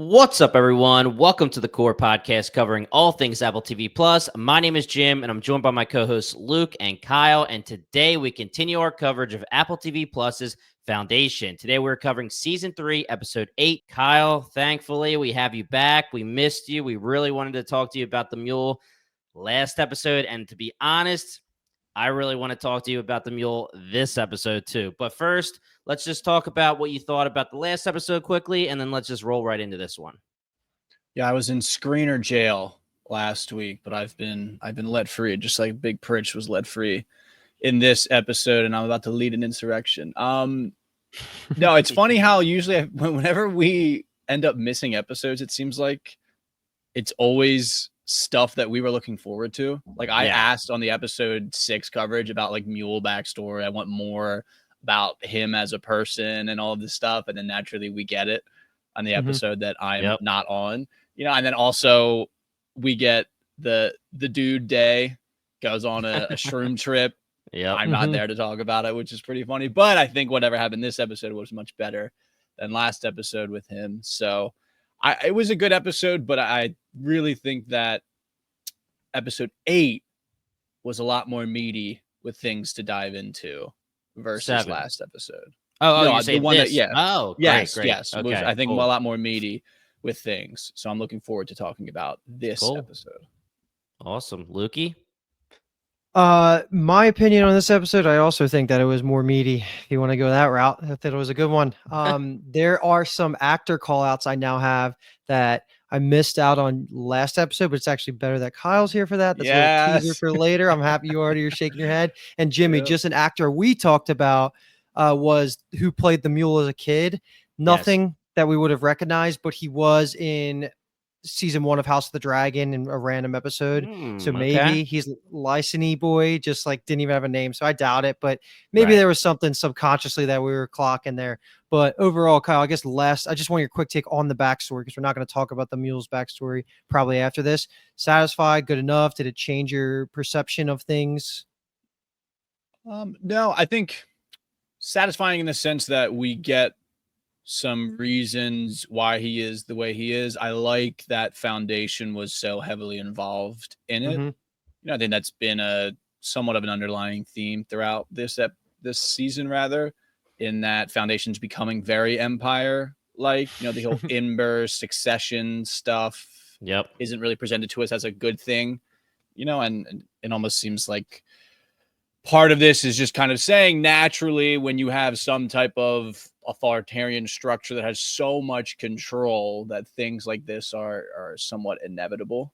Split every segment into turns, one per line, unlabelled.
What's up, everyone? Welcome to the Core Podcast covering all things Apple TV Plus. My name is Jim, and I'm joined by my co-hosts Luke and Kyle. And today we continue our coverage of Apple TV Plus's Foundation. Today we're covering Season 3, Episode 8. Kyle, thankfully, we have you back. We missed you. We really wanted to talk to you about the Mule last episode. And to be honest, I really want to talk to you about the Mule this episode too. But first, let's just talk about what you thought about the last episode quickly, and then let's just roll right into this one.
Yeah, I was in screener jail last week, but I've been let free, just like Big Pritch was let free in this episode, and I'm about to lead an insurrection. No, it's funny how usually whenever we end up missing episodes, it seems like it's always stuff that we were looking forward to. Like I asked on the episode 6 coverage about like Mule backstory. I want more about him as a person and all of this stuff. And then naturally we get it on the episode that I'm not on, and then also we get the dude Day goes on a shroom trip. I'm not there to talk about it, which is pretty funny, but I think whatever happened this episode was much better than last episode with him. So it was a good episode, but I really think that episode 8 was a lot more meaty with things to dive into versus last episode.
No, you say the one
this.
Yes.
Okay, was, I think,
cool.
A lot more meaty with things. So I'm looking forward to talking about this episode.
Awesome. Lukey?
My opinion on this episode, I also think that it was more meaty. If you want to go that route, I thought it was a good one. There are some actor call outs I now have that I missed out on last episode, but it's actually better that Kyle's here for that. That's a little teaser for later. I'm happy you're shaking your head. And Jimmy, just an actor we talked about was who played the Mule as a kid. Nothing that we would have recognized, but he was in season 1 of House of the Dragon in a random episode. So maybe he's Licensee boy, just like didn't even have a name. So I doubt it, but maybe there was something subconsciously that we were clocking there. But overall, Kyle, I guess I just want your quick take on the backstory, because we're not going to talk about the Mule's backstory probably after this. Satisfied? Good enough? Did it change your perception of things?
No, I think satisfying in the sense that we get some reasons why he is the way he is. I like that Foundation was so heavily involved in it. I think that's been a somewhat of an underlying theme throughout this season, rather, in that Foundation's becoming very Empire like. The whole Ember succession stuff isn't really presented to us as a good thing, and it almost seems like part of this is just kind of saying naturally when you have some type of authoritarian structure that has so much control that things like this are somewhat inevitable.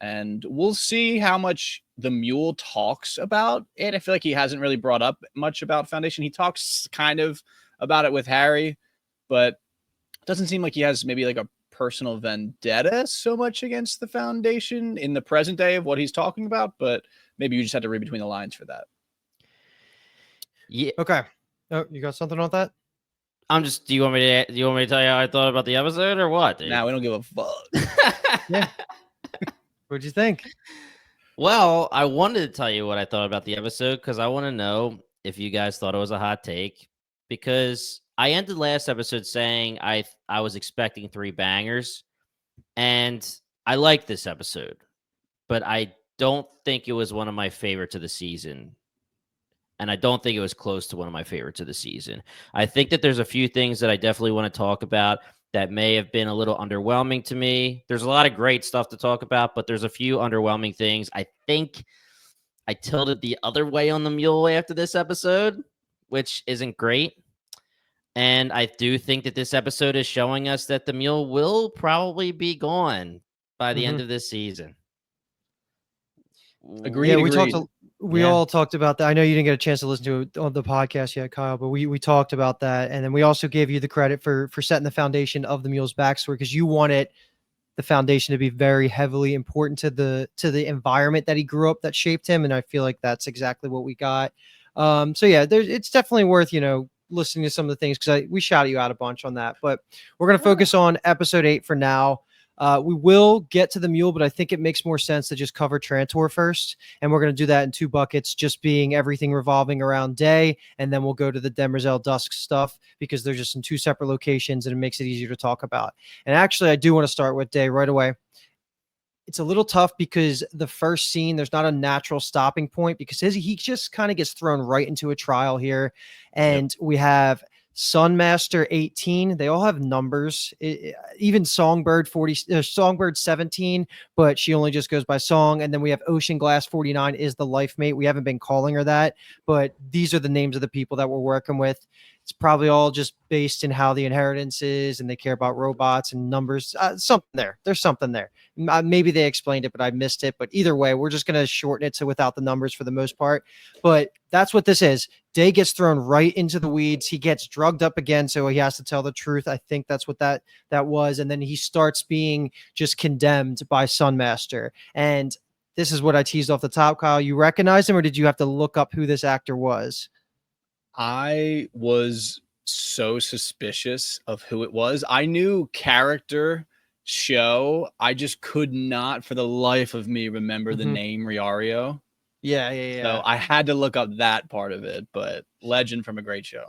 And we'll see how much the Mule talks about it. I feel like he hasn't really brought up much about Foundation. He talks kind of about it with Harry, but it doesn't seem like he has maybe like a personal vendetta so much against the Foundation in the present day of what he's talking about, but maybe you just had to read between the lines for that.
Yeah.
Okay. Oh, you got something on that?
Do you want me to tell you how I thought about the episode or what?
Nah, we don't give a fuck.
Yeah. What'd you think?
Well, I wanted to tell you what I thought about the episode because I want to know if you guys thought it was a hot take, because I ended last episode saying I was expecting 3 bangers, and I liked this episode, but I don't think it was one of my favorites of the season. And I don't think it was close to one of my favorites of the season. I think that there's a few things that I definitely want to talk about that may have been a little underwhelming to me. There's a lot of great stuff to talk about, but there's a few underwhelming things. I think I tilted the other way on the Mule after this episode, which isn't great. And I do think that this episode is showing us that the Mule will probably be gone by the end of this season.
Agreed.
Yeah, we all talked about that. I know you didn't get a chance to listen to it on the podcast yet, Kyle, but we talked about that. And then we also gave you the credit for setting the foundation of the Mule's backstory, because you wanted the Foundation to be very heavily important to the environment that he grew up, that shaped him. And I feel like that's exactly what we got. So yeah, it's definitely worth, listening to some of the things, because we shouted you out a bunch on that. But we're going to focus on episode 8 for now. We will get to the Mule, but I think it makes more sense to just cover Trantor first. And we're going to do that in 2 buckets, just being everything revolving around Day. And then we'll go to the Demerzel Dusk stuff because they're just in 2 separate locations and it makes it easier to talk about. And actually, I do want to start with Day right away. It's a little tough because the first scene, there's not a natural stopping point because he just kind of gets thrown right into a trial here. And we have Sunmaster 18. They all have numbers. Even Songbird 40, Songbird 17, but she only just goes by Song. And then we have Ocean Glass 49 is the life mate. We haven't been calling her that, but these are the names of the people that we're working with. It's probably all just based in how the inheritance is, and they care about robots and numbers. Something there. There's something there. Maybe they explained it, but I missed it. But either way, we're just going to shorten it to without the numbers for the most part. But that's what this is. Day gets thrown right into the weeds. He gets drugged up again, so he has to tell the truth. I think that's what that was. And then he starts being just condemned by Sunmaster. And this is what I teased off the top, Kyle. You recognize him, or did you have to look up who this actor was?
I was so suspicious of who it was. I knew character, show. I just could not for the life of me remember the name Riario.
Yeah.
So I had to look up that part of it, but legend from a great show.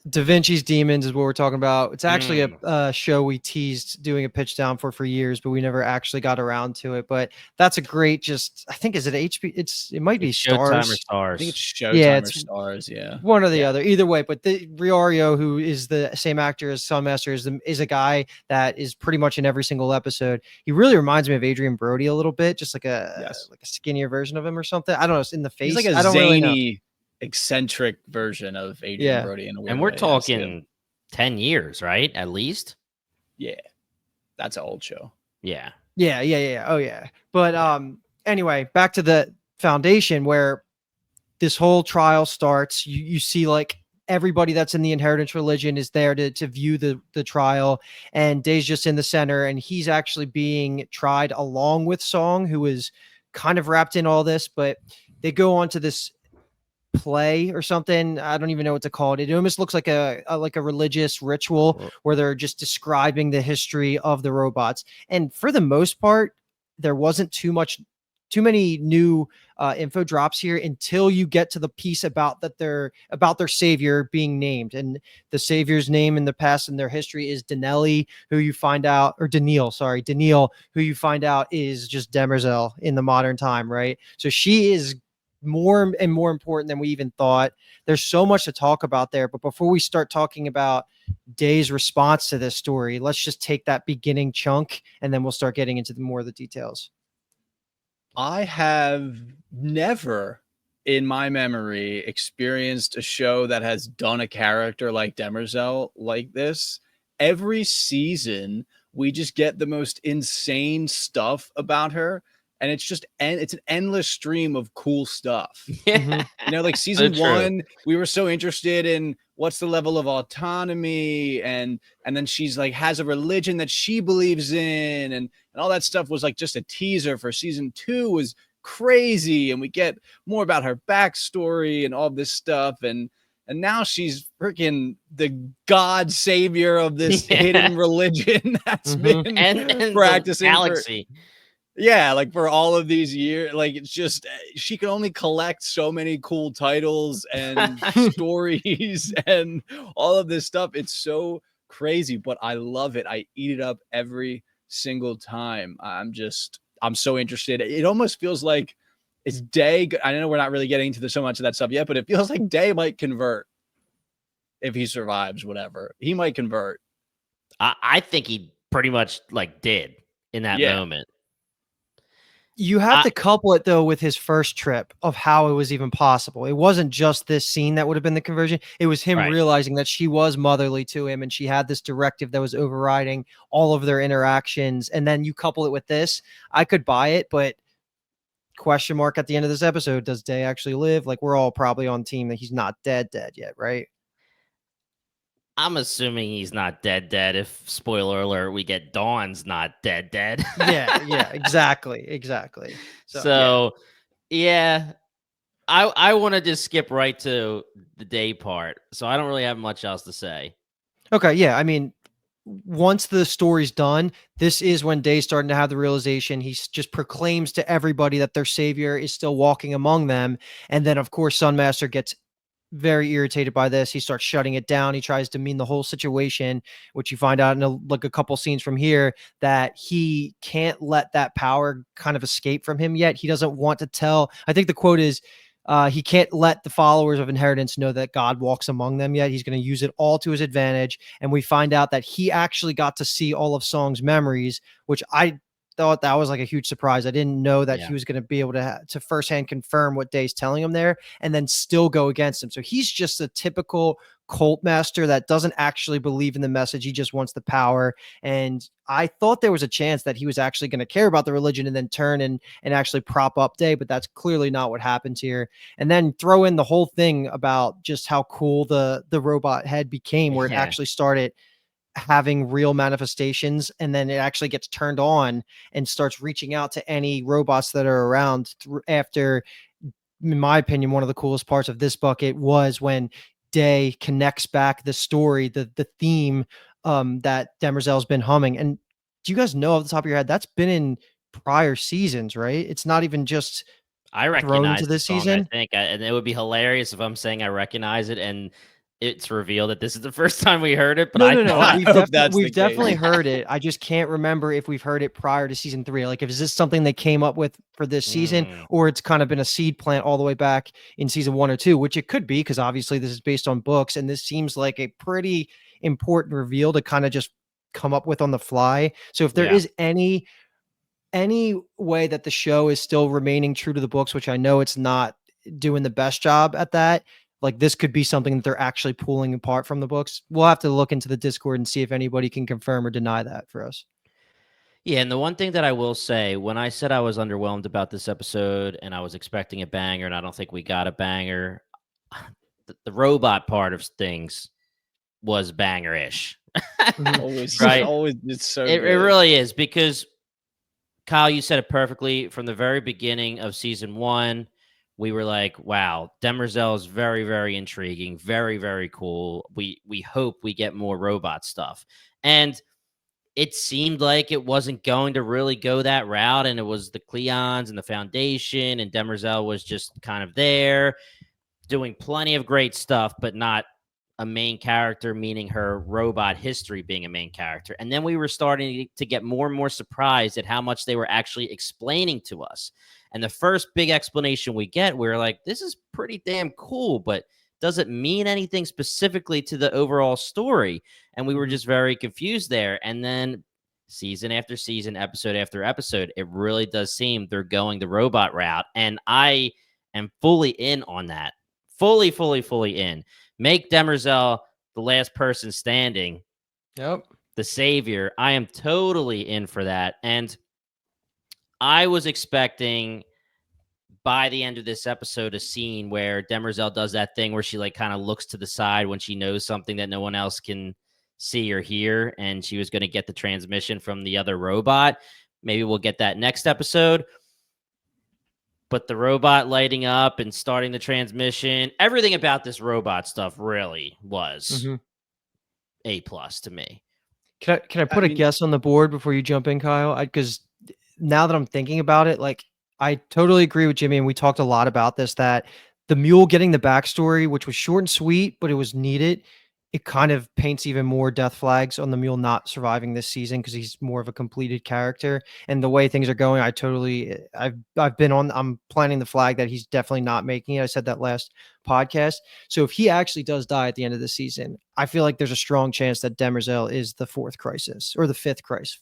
Da Vinci's Demons is what we're talking about. It's actually a show we teased doing a pitch down for years, but we never actually got around to it. But that's a great, I think, is it HP? It might be
Showtime
Stars.
or Stars.
I think it's Showtime or Stars. Yeah,
one or the other. Either way, but the Riario, who is the same actor as Sunmaster, is a guy that is pretty much in every single episode. He really reminds me of Adrian Brody a little bit, just like a skinnier version of him or something. I don't know. It's in the face.
He's like a
I don't
zany,
really know.
eccentric version of Adrian Brody in a weird
and we're
way.
talking 10 years, right? At least.
Yeah, that's an old show.
Yeah.
Oh yeah. But anyway, back to the Foundation where this whole trial starts. You see like everybody that's in the inheritance religion is there to view the trial, and Day's just in the center, and he's actually being tried along with Song, who is kind of wrapped in all this. But they go on to this play or something. I don't even know what to call it. It almost looks like a religious ritual where they're just describing the history of the robots. And for the most part, there wasn't too many new info drops here until you get to the piece about their savior being named. And the savior's name in the past and their history is Danielle, who you find out, or Danielle, who you find out is just Demerzel in the modern time, right? So she is more and more important than we even thought. There's so much to talk about there, but before we start talking about Day's response to this story, let's just take that beginning chunk and then we'll start getting into more of the details.
I have never in my memory experienced a show that has done a character like Demerzel like this. Every season we just get the most insane stuff about her. And it's an endless stream of cool stuff.
Yeah.
You know, like season 1, we were so interested in what's the level of autonomy, and then she's like has a religion that she believes in, and all that stuff was like just a teaser for season 2 was crazy, and we get more about her backstory and all this stuff, and now she's freaking the god savior of this hidden religion that's been
and
practicing
the galaxy.
Yeah, like for all of these years, like it's just she can only collect so many cool titles and stories and all of this stuff. It's so crazy, but I love it. I eat it up every single time. I'm so interested. It almost feels like it's Day. I know we're not really getting into so much of that stuff yet, but it feels like Day might convert if he survives. Whatever, he might convert.
I think he pretty much like did in that moment.
You have to couple it, though, with his first trip of how it was even possible. It wasn't just this scene that would have been the conversion. It was him realizing that she was motherly to him and she had this directive that was overriding all of their interactions. And then you couple it with this. I could buy it, but question mark at the end of this episode, does Day actually live? Like, we're all probably on team that he's not dead yet, right?
I'm assuming he's not dead. If, spoiler alert, we get Dawn's not dead.
Yeah, exactly.
So yeah, I want to just skip right to the Day part. So I don't really have much else to say.
Okay, yeah. I mean, once the story's done, this is when Day's starting to have the realization. He just proclaims to everybody that their savior is still walking among them. And then, of course, Sunmaster gets very irritated by this. He starts shutting it down. He tries to mean the whole situation, which you find out in a couple scenes from here that he can't let that power kind of escape from him yet. He doesn't want to tell. I think the quote is, he can't let the followers of inheritance know that God walks among them yet. He's going to use it all to his advantage. And we find out that he actually got to see all of Song's memories, which I thought that was like a huge surprise. I didn't know that he was going to be able to firsthand confirm what Day's telling him there and then still go against him. So he's just a typical cult master that doesn't actually believe in the message. He just wants the power. And I thought there was a chance that he was actually going to care about the religion and then turn and actually prop up Day, but that's clearly not what happens here. And then throw in the whole thing about just how cool the robot head became, where it actually started having real manifestations, and then it actually gets turned on and starts reaching out to any robots that are around after, in my opinion, one of the coolest parts of this bucket was when Day connects back the story, the theme that Demerzel's been humming. And do you guys know off the top of your head, that's been in prior seasons, right? It's not even just
I
thrown
recognize
into
the
this
song,
season.
I think, and it would be hilarious if I'm saying I recognize it and it's revealed that this is the first time we heard it. But
No,
I
no, no.
thought,
We've definitely heard it. I just can't remember if we've heard it prior to season 3. Like, if is this something they came up with for this season, or it's kind of been a seed plant all the way back in season 1 or 2, which it could be, because obviously this is based on books, and this seems like a pretty important reveal to kind of just come up with on the fly. So if there is any way that the show is still remaining true to the books, which I know it's not doing the best job at that, like this could be something that they're actually pulling apart from the books. We'll have to look into the Discord and see if anybody can confirm or deny that for us.
Yeah, and the one thing that I will say, when I said I was underwhelmed about this episode and I was expecting a banger, and I don't think we got a banger, the robot part of things was banger-ish.
Always,
right?
Always, it's so
it
good.
really is, because Kyle, you said it perfectly. From the very beginning of season 1, we were like, wow, Demerzel is very, very intriguing, very, very cool. We hope we get more robot stuff. And it seemed like it wasn't going to really go that route, and it was the Cleons and the Foundation, and Demerzel was just kind of there doing plenty of great stuff, but not a main character, meaning her robot history being a main character. And then we were starting to get more and more surprised at how much they were actually explaining to us. And the first big explanation we get, we're like, this is pretty damn cool, but does it mean anything specifically to the overall story? And we were just very confused there. And then season after season, episode after episode, it really does seem they're going the robot route. And I am fully in on that. Fully in. Make Demerzel the last person standing.
Yep.
The savior. I am totally in for that. And I was expecting by the end of this episode a scene where Demerzel does that thing where she like kind of looks to the side when she knows something that no one else can see or hear, and she was going to get the transmission from the other robot. Maybe we'll get that next episode. But the robot lighting up and starting the transmission, everything about this robot stuff really was A+ to me.
Can I put a guess on the board before you jump in, Kyle? Because now that I'm thinking about it, like, I totally agree with Jimmy, and we talked a lot about this, that the Mule getting the backstory, which was short and sweet, but it was needed, it kind of paints even more death flags on the Mule not surviving this season, because he's more of a completed character. And the way things are going, I'm planting the flag that he's definitely not making it. I said that last podcast. So if he actually does die at the end of the season, I feel like there's a strong chance that Demerzel is the fourth crisis, or the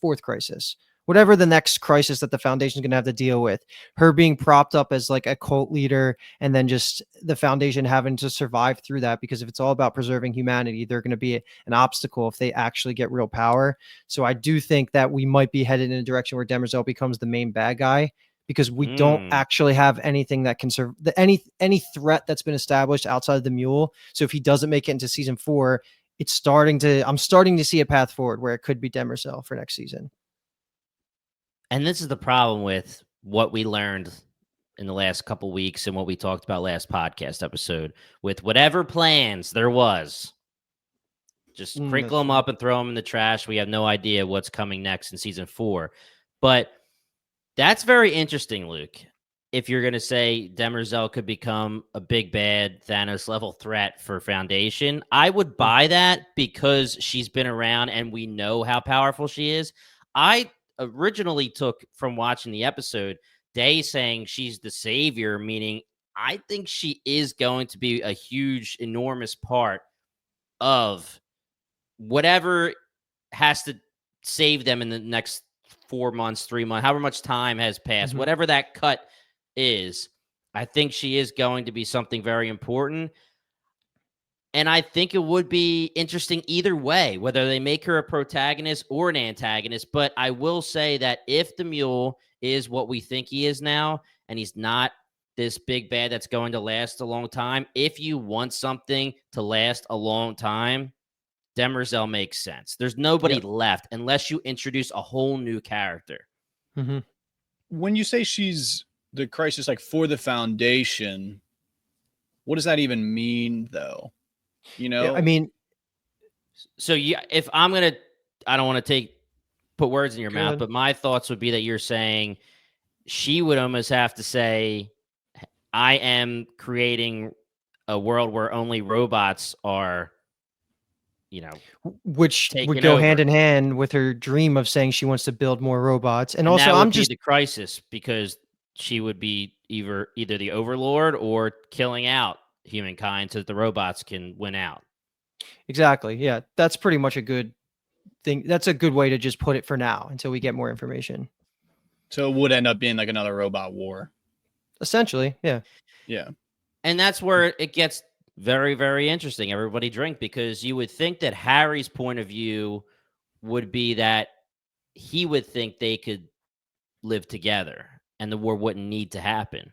fourth crisis. Whatever the next crisis that the Foundation is going to have to deal with, her being propped up as like a cult leader, and then just the Foundation having to survive through that, because if it's all about preserving humanity, they're going to be an obstacle if they actually get real power. So I do think that we might be headed in a direction where Demerzel becomes the main bad guy, because we don't actually have anything that can serve any threat that's been established outside of the Mule. So if he doesn't make it into season 4, I'm starting to see a path forward where it could be Demerzel for next season.
And this is the problem with what we learned in the last couple weeks and what we talked about last podcast episode. With whatever plans there was Just crinkle them up and throw them in the trash. We have no idea what's coming next in season 4. But that's very interesting, Luke. If you're going to say Demerzel could become a big bad Thanos level threat for Foundation, I would buy that because she's been around and we know how powerful she is. I originally took from watching the episode, Day saying she's the savior, meaning I think she is going to be a huge, enormous part of whatever has to save them in the next 4 months, 3 months, however much time has passed, whatever that cut is. I think she is going to be something very important. And I think it would be interesting either way, whether they make her a protagonist or an antagonist. But I will say that if the Mule is what we think he is now, and he's not this big bad that's going to last a long time, if you want something to last a long time, Demerzel makes sense. There's nobody left unless you introduce a whole new character.
When you say she's the crisis, like for the Foundation, what does that even mean, though? You know,
I mean,
so if I'm gonna, I don't want to put words in your mouth, but my thoughts would be that you're saying she would almost have to say, I am creating a world where only robots are,
which would go hand in hand with her dream of saying she wants to build more robots. And also,
I'm just the crisis because she would be either the overlord or killing out humankind so that the robots can win out.
Exactly. Yeah, that's pretty much a good thing. That's a good way to just put it for now until we get more information.
So it would end up being like another robot war.
Essentially, yeah.
Yeah.
And that's where it gets very, very interesting. Everybody drink, because you would think that Harry's point of view would be that he would think they could live together and the war wouldn't need to happen.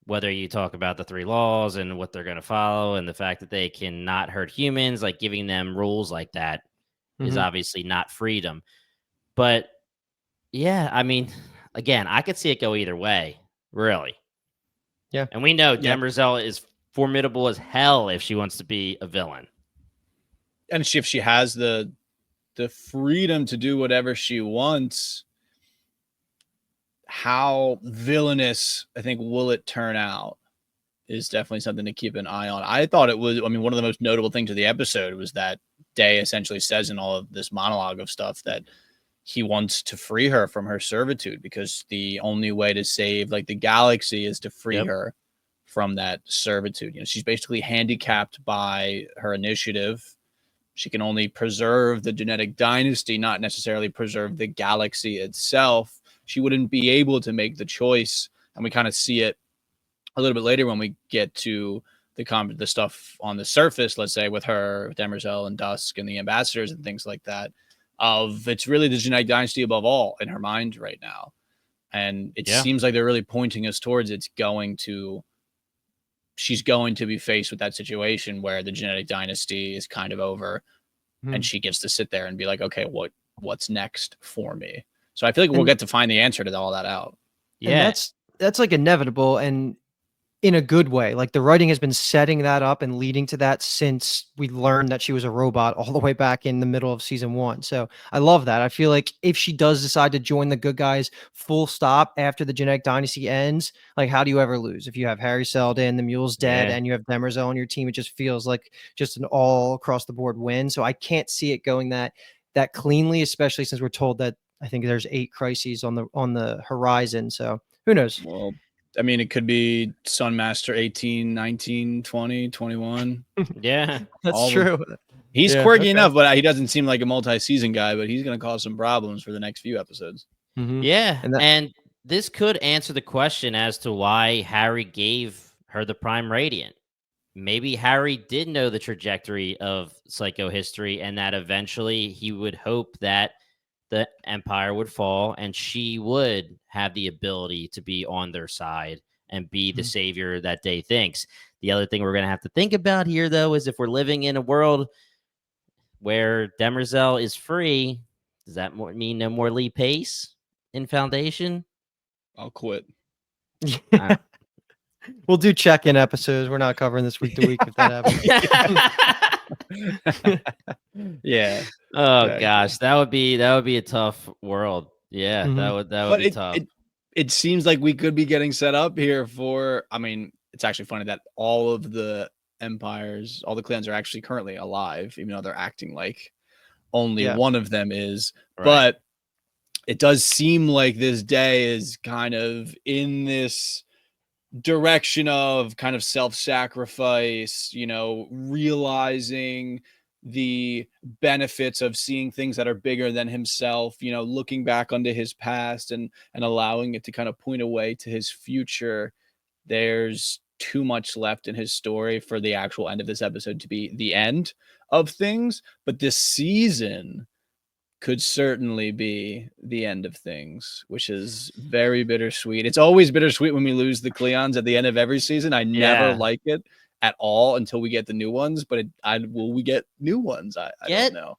Whether you talk about the 3 laws and what they're going to follow and the fact that they cannot hurt humans, like giving them rules like that is obviously not freedom. But yeah, I mean, again, I could see it go either way, really.
Yeah.
And we know Demerzel is formidable as hell if she wants to be a villain.
And if she has the freedom to do whatever she wants, how villainous, I think, will it turn out is definitely something to keep an eye on. I thought it was, one of the most notable things of the episode was that Day essentially says in all of this monologue of stuff that he wants to free her from her servitude because the only way to save like the galaxy is to free her from that servitude. She's basically handicapped by her initiative. She can only preserve the genetic dynasty, not necessarily preserve the galaxy itself. She wouldn't be able to make the choice. And we kind of see it a little bit later when we get to the stuff on the surface, let's say with her, Demerzel and Dusk and the ambassadors and things like that, of it's really the genetic dynasty above all in her mind right now. And it seems like they're really pointing us towards she's going to be faced with that situation where the genetic dynasty is kind of over and she gets to sit there and be like, okay, what's next for me? So I feel like we'll get to find the answer to all that out.
Yeah. And that's like inevitable and in a good way. Like the writing has been setting that up and leading to that since we learned that she was a robot all the way back in the middle of season 1. So I love that. I feel like if she does decide to join the good guys full stop after the genetic dynasty ends, like how do you ever lose? If you have Harry Seldon, the Mule's dead, and you have Demerzel on your team, it just feels like just an all across the board win. So I can't see it going that cleanly, especially since we're told that I think there's 8 crises on the horizon. So who knows?
Well, I mean, it could be Sunmaster 18, 19, 20, 21.
Yeah,
that's true.
He's quirky enough, but he doesn't seem like a multi-season guy, but he's going to cause some problems for the next few episodes.
Yeah, and this could answer the question as to why Harry gave her the Prime Radiant. Maybe Harry did know the trajectory of psychohistory and that eventually he would hope that the Empire would fall and she would have the ability to be on their side and be the savior that Day thinks. The other thing we're going to have to think about here, though, is if we're living in a world where Demerzel is free, does that mean no more Lee Pace in Foundation?
I'll quit.
We'll do check-in episodes. We're not covering this week to week if that happens.
Yeah.
Oh
Exactly.
gosh, that would be a tough world. Yeah,
Mhm.
that would
But
be tough.
it seems like we could be getting set up here for. I mean, it's actually funny that all of the empires, all the clans are actually currently alive, even though they're acting like only
Yeah.
one of them is.
Right.
But it does seem like this day is kind of in this direction of kind of self-sacrifice, realizing the benefits of seeing things that are bigger than himself, looking back onto his past and allowing it to kind of point away to his future. There's too much left in his story for the actual end of this episode to be the end of things, but this season could certainly be the end of things, which is very bittersweet. It's always bittersweet when we lose the Cleons at the end of every season. I never
Yeah.
like it at all until we get the new ones, but will we get new ones? I don't
Get
know.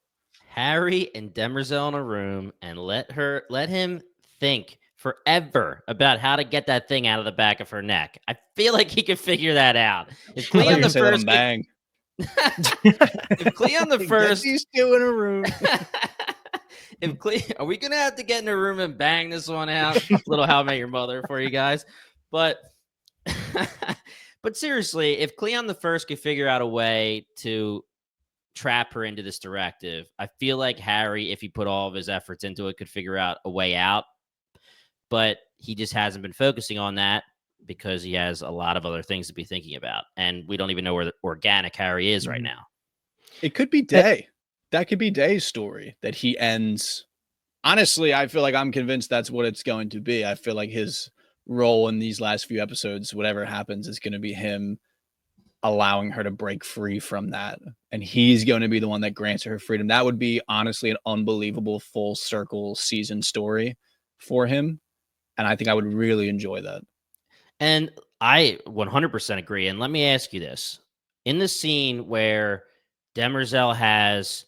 Harry and Demerzel in a room and let him think forever about how to get that thing out of the back of her neck. I feel like he could figure that out. If
I thought you were
Cleon
gonna
the
say let 'em
first
bang.
if Cleon the
Get
first
these two in a room.
are we gonna have to get in a room and bang this one out? Little How I Met Your Mother for you guys. But but seriously, if Cleon the first could figure out a way to trap her into this directive, I feel like Harry, if he put all of his efforts into it, could figure out a way out. But he just hasn't been focusing on that because he has a lot of other things to be thinking about. And we don't even know where the organic Harry is right now.
It could be Day. That could be Day's story that he ends. Honestly, I feel like I'm convinced that's what it's going to be. I feel like his role in these last few episodes, whatever happens, is going to be him allowing her to break free from that. And he's going to be the one that grants her freedom. That would be honestly an unbelievable full circle season story for him. And I think I would really enjoy that.
And I 100% agree. And let me ask you this. In the scene where Demerzel has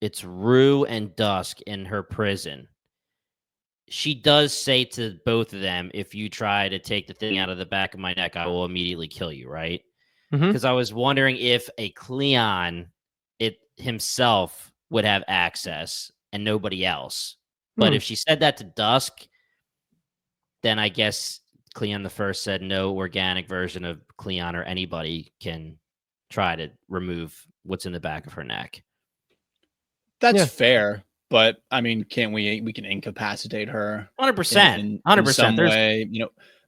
it's Rue and Dusk in her prison, she does say to both of them, if you try to take the thing out of the back of my neck, I will immediately kill you, right?
Mhm.
Because I was wondering if a Cleon it himself would have access and nobody else. But if she said that to Dusk, then I guess Cleon the First said no organic version of Cleon or anybody can try to remove what's in the back of her neck.
That's
Yeah.
fair. But I mean, can't we can incapacitate her
100%.
in
100%.
some
There's
way,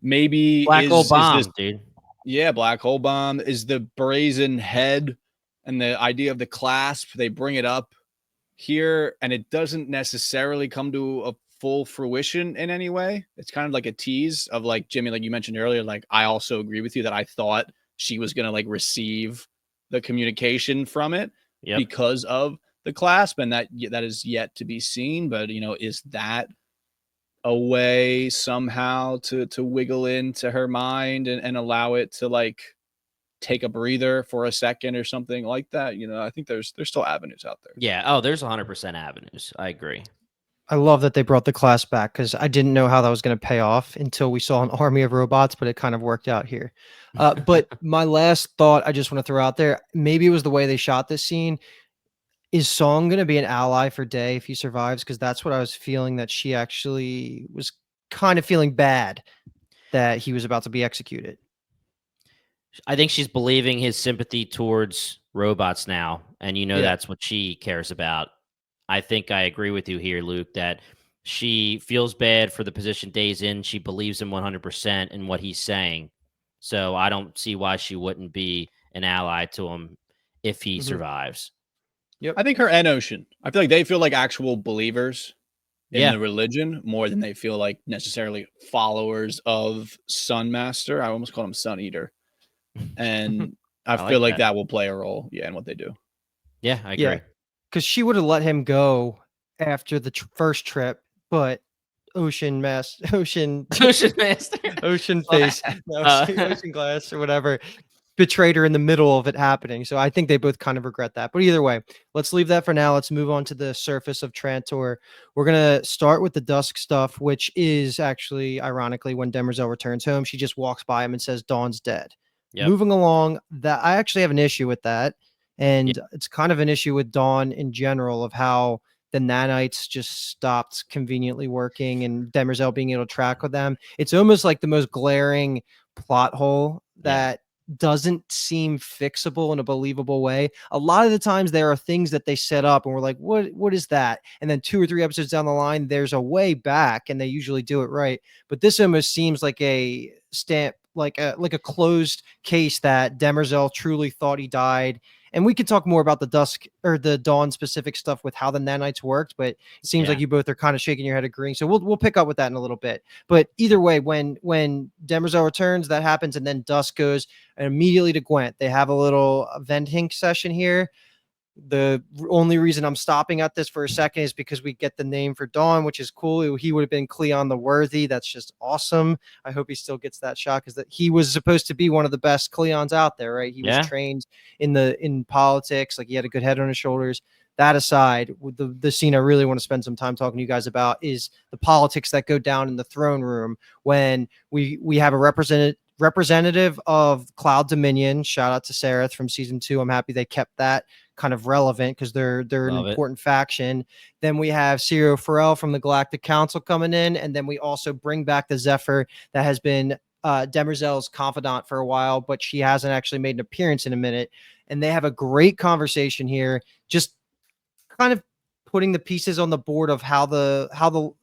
maybe
black hole
is
bomb,
this
dude.
Yeah, black hole bomb is the brazen head and the idea of the clasp. They bring it up here, and it doesn't necessarily come to a full fruition in any way. It's kind of like a tease of like Jimmy, like you mentioned earlier. Like I also agree with you that I thought she was gonna like receive the communication from it
Yep.
because of the clasp, and that is yet to be seen. But is that a way somehow to wiggle into her mind and allow it to like take a breather for a second or something like that? I think there's still avenues out there.
Yeah. Oh, there's 100% avenues. I agree.
I love that they brought the class back because I didn't know how that was going to pay off until we saw an army of robots, but it kind of worked out here. But my last thought I just want to throw out there, maybe it was the way they shot this scene. Is Song going to be an ally for Day if he survives? Because that's what I was feeling, that she actually was kind of feeling bad that he was about to be executed.
I think she's believing his sympathy towards robots now, and that's what she cares about. I think I agree with you here, Luke, that she feels bad for the position Day's in. She believes him 100% in what he's saying. So I don't see why she wouldn't be an ally to him if he survives.
Yep.
I think her and Ocean, I feel like they feel like actual believers in
Yeah.
the religion more than they feel like necessarily followers of Sunmaster. I almost call him Sun Eater. And I feel like that will play a role, in what they do.
Yeah, I agree.
Because she would have let him go after the first trip, but Ocean Face, Ocean Glass or whatever, betrayed her in the middle of it happening. So I think they both kind of regret that. But either way, let's leave that for now. Let's move on to the surface of Trantor. We're going to start with the Dusk stuff, which is actually, ironically, when Demerzel returns home, she just walks by him and says, Dawn's dead. Yep. Moving along, that I actually have an issue with that. And it's kind of an issue with Dawn in general of how the nanites just stopped conveniently working and Demerzel being able to track with them. It's almost like the most glaring plot hole that doesn't seem fixable in a believable way. A lot of the times there are things that they set up and we're like, what is that? And then 2 or 3 episodes down the line, there's a way back and they usually do it right. But this almost seems like a stamp, like a closed case that Demerzel truly thought he died. And we could talk more about the Dusk or the Dawn specific stuff with how the nanites worked, but it seems like you both are kind of shaking your head agreeing. So we'll pick up with that in a little bit. But either way, when Demerzel returns, that happens, and then Dusk goes immediately to Gwent. They have a little venting session here. The only reason I'm stopping at this for a second is because we get the name for Dawn, which is cool. He would have been Cleon the Worthy. That's just awesome. I hope he still gets that shot because he was supposed to be one of the best Cleons out there, right? He was trained in politics, like he had a good head on his shoulders. That aside, the scene I really want to spend some time talking to you guys about is the politics that go down in the throne room when we have a representative of Cloud Dominion. Shout out to Sareth from season 2. I'm happy they kept that kind of relevant because they're an important faction. Then we have Sirio Farrell from the Galactic Council coming in, and then we also bring back the Zephyr that has been Demerzel's confidant for a while, but she hasn't actually made an appearance in a minute. And they have a great conversation here, just kind of putting the pieces on the board of how the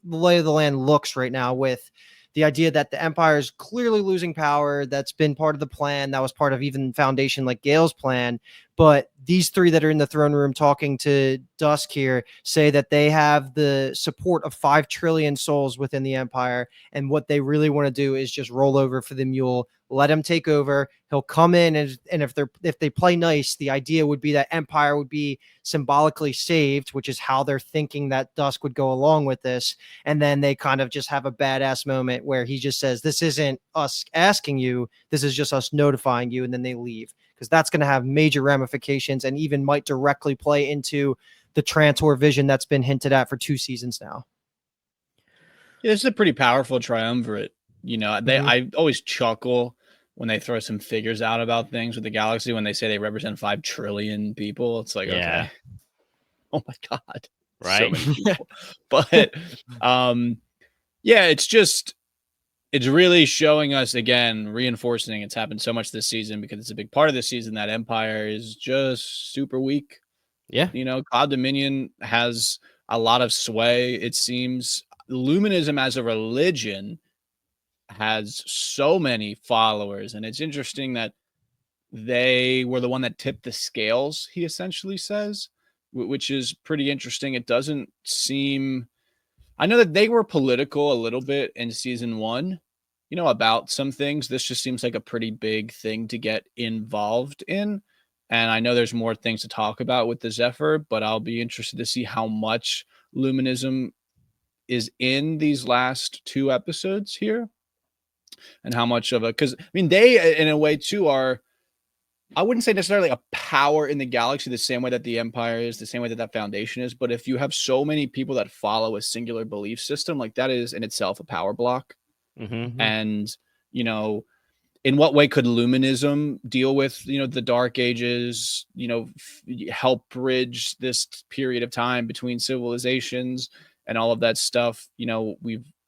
lay of the land looks right now, with the idea that the Empire is clearly losing power. That's been part of the plan. That was part of even Foundation like Gail's plan. But these 3 that are in the throne room talking to Dusk here say that they have the support of 5 trillion souls within the Empire. And what they really want to do is just roll over for the Mule, let him take over. He'll come in and if they play nice, the idea would be that Empire would be symbolically saved, which is how they're thinking that Dusk would go along with this. And then they kind of just have a badass moment where he just says, this isn't us asking you, this is just us notifying you. And then they leave, because that's going to have major ramifications and even might directly play into the Trantor vision that's been hinted at for 2 seasons now.
Yeah, this is a pretty powerful triumvirate. I always chuckle when they throw some figures out about things with the galaxy, when they say they represent 5 trillion people. It's like, okay. Oh my God.
Right.
So many people. But it's really showing us, again, reinforcing it's happened so much this season, because it's a big part of this season that Empire is just super weak.
Yeah.
Cloud Dominion has a lot of sway, it seems. Luminism as a religion has so many followers, and it's interesting that they were the one that tipped the scales, he essentially says, which is pretty interesting. It doesn't seem... I know that they were political a little bit in season 1, about some things. This just seems like a pretty big thing to get involved in. And I know there's more things to talk about with the Zephyr, but I'll be interested to see how much Luminism is in these last 2 episodes here, and how much of because they in a way too are, I wouldn't say necessarily a power in the galaxy the same way that the Empire is, the same way that Foundation is, but if you have so many people that follow a singular belief system, like that is in itself a power block. And in what way could Luminism deal with the Dark Ages, help bridge this period of time between civilizations and all of that stuff?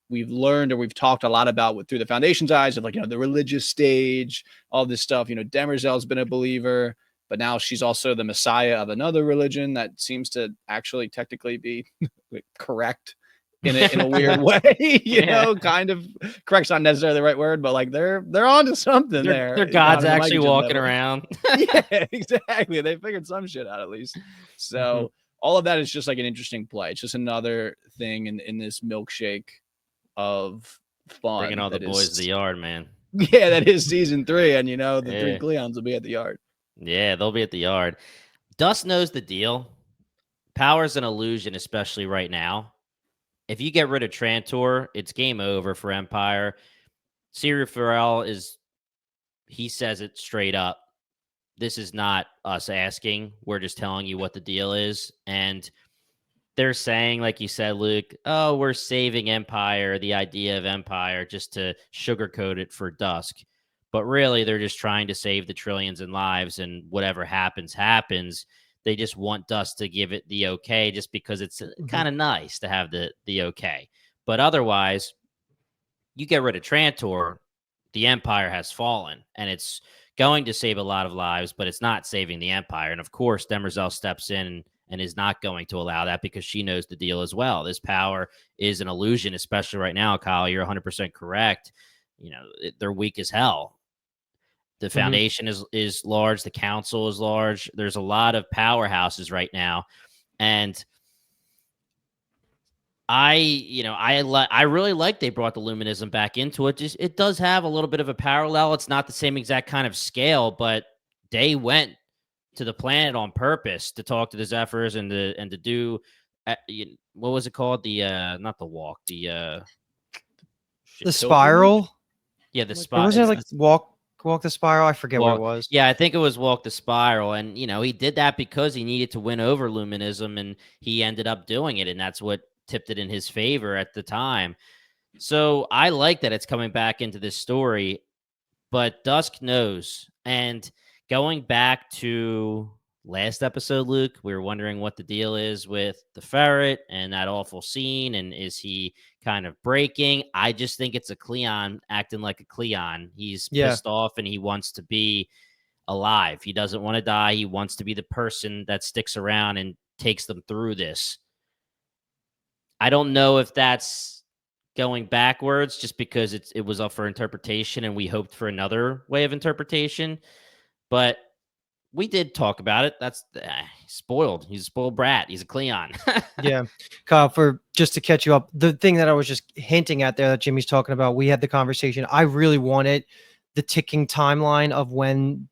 We've learned, or we've talked a lot about through the Foundation's eyes of the religious stage, all this stuff. Demerzel's been a believer, but now she's also the messiah of another religion that seems to actually technically be correct in a weird way. Kind of correct's not necessarily the right word, but they're onto something there.
Their God's actually walking around.
Yeah, exactly. They figured some shit out at least. So all of that is just an interesting play. It's just another thing in this milkshake of fun.
Bringing all the boys to the yard, man.
Yeah, that is season 3, and the 3 Cleons will be at the yard.
Yeah, they'll be at the yard. Dusk knows the deal. Power's an illusion, especially right now. If you get rid of Trantor, it's game over for Empire. Sirio Farrell he says it straight up. This is not us asking. We're just telling you what the deal is. And they're saying, like you said, Luke, oh, we're saving Empire, the idea of Empire, just to sugarcoat it for Dusk. but really they're just trying to save the trillions in lives, and whatever happens, happens. They just want Dusk to give it the okay just because it's kind of nice to have the okay. But otherwise, you get rid of Trantor, the Empire has fallen, and it's going to save a lot of lives, but it's not saving the Empire. And of course, Demerzel steps in and is not going to allow that because she knows the deal as well. This power is an illusion, especially right now, Kyle. You're 100% correct. They're weak as hell. The foundation is large. The council is large. There's a lot of powerhouses right now. And I really like they brought the Luminism back into it. Just it does have a little bit of a parallel. It's not the same exact kind of scale, but they went to the planet on purpose to talk to the Zephyrs and to do what was it called? The not the walk, the
spiral.
Yeah, the spiral.
Wasn't it like walk the spiral? I forget what it was.
Yeah, I think it was walk the spiral, and he did that because he needed to win over Luminism, and he ended up doing it, and that's what tipped it in his favor at the time. So I like that it's coming back into this story, but Dusk knows. And going back to last episode, Luke, we were wondering what the deal is with the ferret and that awful scene, and is he kind of breaking? I just think it's a Cleon acting like a Cleon. He's pissed off and he wants to be alive. He doesn't want to die. He wants to be the person that sticks around and takes them through this. I don't know if that's going backwards just because it was up for interpretation and we hoped for another way of interpretation, but we did talk about it. That's spoiled. He's a spoiled brat. He's a Cleon.
Yeah. Kyle, just to catch you up, the thing that I was just hinting at there that Jimmy's talking about, we had the conversation. I really wanted the ticking timeline of when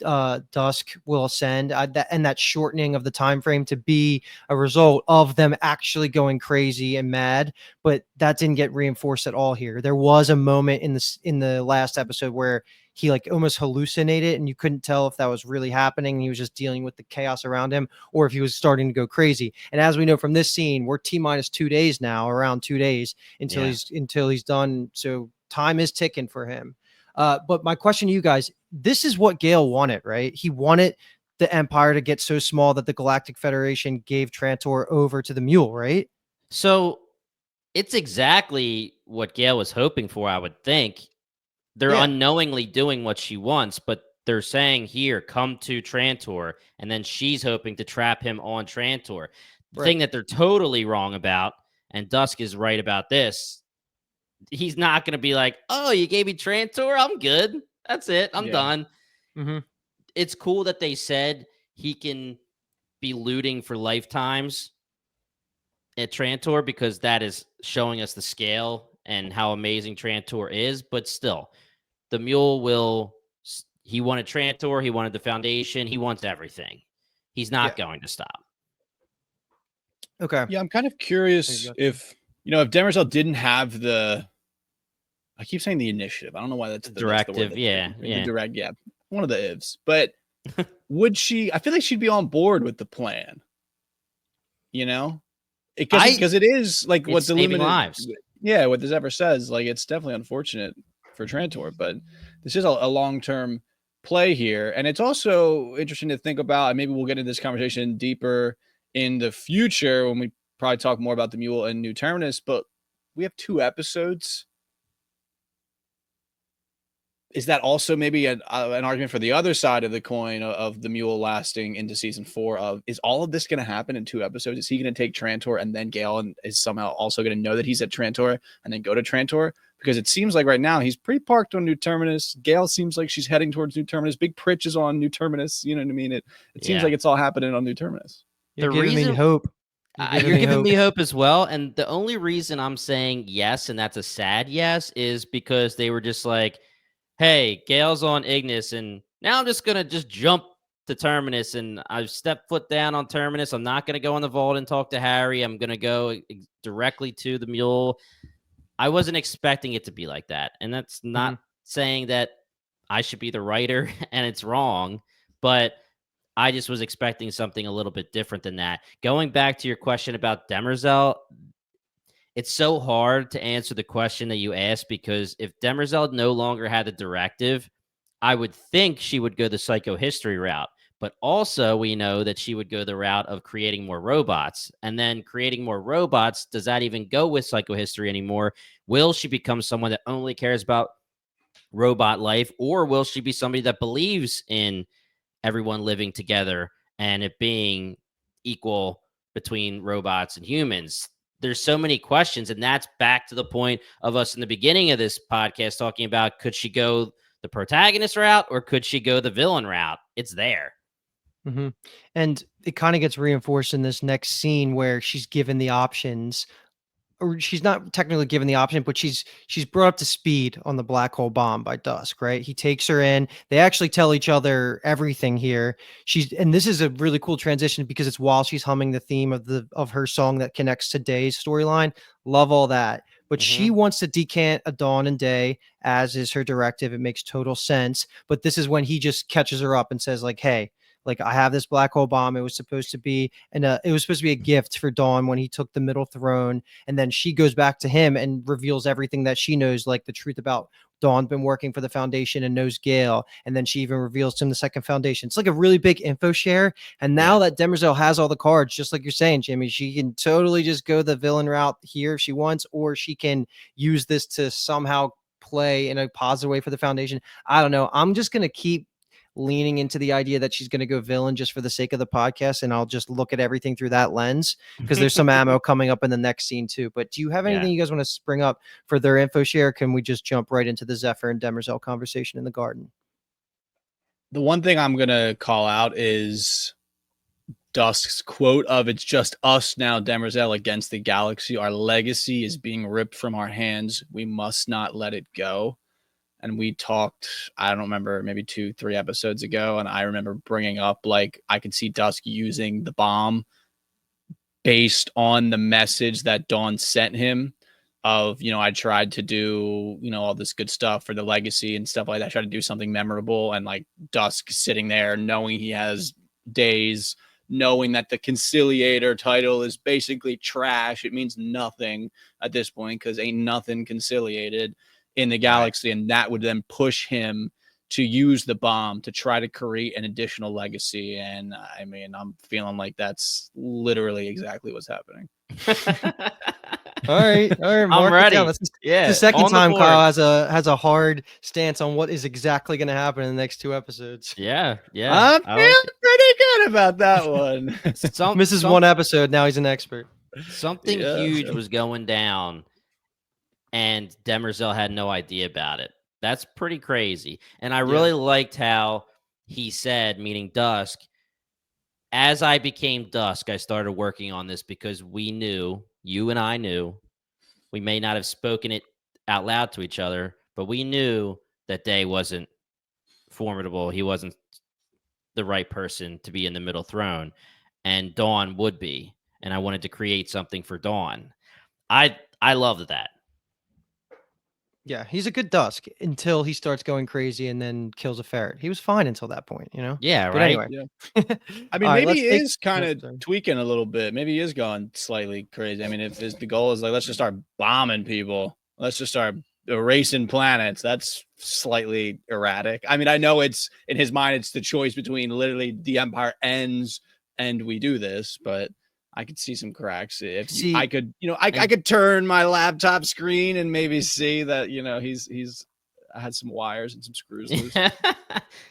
Dusk will ascend, and that shortening of the time frame to be a result of them actually going crazy and mad. But that didn't get reinforced at all here. There was a moment in the last episode where he like almost hallucinated, and you couldn't tell if that was really happening. He was just dealing with the chaos around him, or if he was starting to go crazy. And as we know from this scene, we're T-minus 2 days now, around 2 days until he's done. So time is ticking for him. But my question to you guys, this is what Gail wanted, right? He wanted the Empire to get so small that the Galactic Federation gave Trantor over to the Mule, right?
So it's exactly what Gail was hoping for, I would think. They're unknowingly doing what she wants, but they're saying, here, come to Trantor, and then she's hoping to trap him on Trantor. The thing that they're totally wrong about, and Dusk is right about this, he's not going to be like, oh, you gave me Trantor? I'm good. That's it. I'm done.
Mm-hmm.
It's cool that they said he can be looting for lifetimes at Trantor because that is showing us the scale and how amazing Trantor is. But still, the Mule he wanted Trantor. He wanted the Foundation. He wants everything. He's not going to stop.
Okay.
Yeah, I'm kind of curious if Demerzel didn't have I keep saying the initiative. I don't know why that's the
directive.
The direct, one of the ifs. But would she? I feel like she'd be on board with the plan. Because it is like what the
saving lives.
Yeah, what this ever says. Like it's definitely unfortunate for Trantor, but this is a long-term play here, and it's also interesting to think about. And maybe we'll get into this conversation deeper in the future when we probably talk more about the Mule and New Terminus. But we have 2 episodes. Is that also maybe an argument for the other side of the coin of the Mule lasting into season 4? Is all of this going to happen in 2 episodes? Is he going to take Trantor and then Gail is somehow also going to know that he's at Trantor and then go to Trantor? Because it seems like right now he's pretty parked on New Terminus. Gail seems like she's heading towards New Terminus. Big Pritch is on New Terminus. You know what I mean? It seems like it's all happening on New Terminus.
You're giving me hope.
You're giving me hope as well. And the only reason I'm saying yes, and that's a sad yes, is because they were just like, hey, Gail's on Ignis, and now I'm just going to jump to Terminus, and I've stepped foot down on Terminus. I'm not going to go on the vault and talk to Harry. I'm going to go directly to the Mule. I wasn't expecting it to be like that, and that's not saying that I should be the writer and it's wrong, but I just was expecting something a little bit different than that. Going back to your question about Demerzel, it's so hard to answer the question that you asked because if Demerzel no longer had the directive, I would think she would go the psychohistory route. But also, we know that she would go the route of creating more robots. And then creating more robots, does that even go with psychohistory anymore? Will she become someone that only cares about robot life? Or will she be somebody that believes in everyone living together and it being equal between robots and humans? There's so many questions. And that's back to the point of us in the beginning of this podcast talking about, could she go the protagonist route or could she go the villain route? It's there.
Mm-hmm. And it kind of gets reinforced in this next scene where she's given the options, or she's not technically given the option, but she's brought up to speed on the black hole bomb by Dusk, right? He takes her in. They actually tell each other everything here. And this is a really cool transition because it's while she's humming the theme of her song that connects to Day's storyline. Love all that. But she wants to decant a Dawn and Day, as is her directive. It makes total sense. But this is when he just catches her up and says, like, hey, like, I have this black hole bomb. It was supposed to be a gift for Dawn when he took the middle throne. And then she goes back to him and reveals everything that she knows, like the truth about Dawn been working for the Foundation and knows Gail. And then she even reveals to him the second Foundation. It's like a really big info share. And now that Demerzel has all the cards, just like you're saying, Jimmy, she can totally just go the villain route here if she wants, or she can use this to somehow play in a positive way for the Foundation. I don't know. I'm just going to keep leaning into the idea that she's going to go villain just for the sake of the podcast, and I'll just look at everything through that lens because there's some ammo coming up in the next scene too. But do you have anything you guys want to spring up for their info share? Can we just jump right into the Zephyr and Demerzel conversation in the garden?
The one thing I'm going to call out is Dusk's quote of, "It's just us now, Demerzel, against the galaxy. Our legacy is being ripped from our hands. We must not let it go." And we talked, I don't remember, maybe 2-3 episodes ago, and I remember bringing up, like, I could see Dusk using the bomb based on the message that Dawn sent him of, I tried to do, all this good stuff for the legacy and stuff like that. I tried to do something memorable, and like Dusk sitting there knowing he has days, knowing that the conciliator title is basically trash. It means nothing at this point because ain't nothing conciliated in the galaxy, and that would then push him to use the bomb to try to create an additional legacy. And I mean, I'm feeling like that's literally exactly what's happening.
All right,
I'm ready.
The second time Kyle has a hard stance on what is exactly going to happen in the next 2 episodes.
Yeah.
I'm feeling pretty good about that one.
Misses one episode, now he's an expert.
Something huge was going down, and Demerzel had no idea about it. That's pretty crazy. And I really liked how he said, meaning Dusk, as I became Dusk, I started working on this because we knew, you and I knew, we may not have spoken it out loud to each other, but we knew that Day wasn't formidable. He wasn't the right person to be in the middle throne, and Dawn would be. And I wanted to create something for Dawn. I loved that.
Yeah, he's a good Dusk until he starts going crazy and then kills a ferret. He was fine until that point,
Yeah,
but
right.
Anyway.
Yeah. I mean, maybe he is kind of tweaking a little bit. Maybe he is going slightly crazy. I mean, if the goal is like, let's just start bombing people, let's just start erasing planets, that's slightly erratic. I mean, I know it's in his mind, it's the choice between literally the Empire ends and we do this, but I could see some cracks. I could turn my laptop screen and maybe see that, he's had some wires and some screws loose.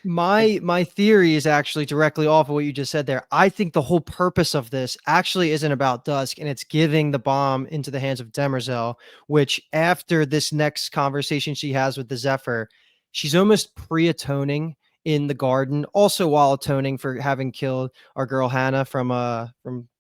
My theory is actually directly off of what you just said there. I think the whole purpose of this actually isn't about Dusk, and it's giving the bomb into the hands of Demerzel, which after this next conversation she has with the Zephyr, she's almost pre-atoning in the garden, also while atoning for having killed our girl Hannah from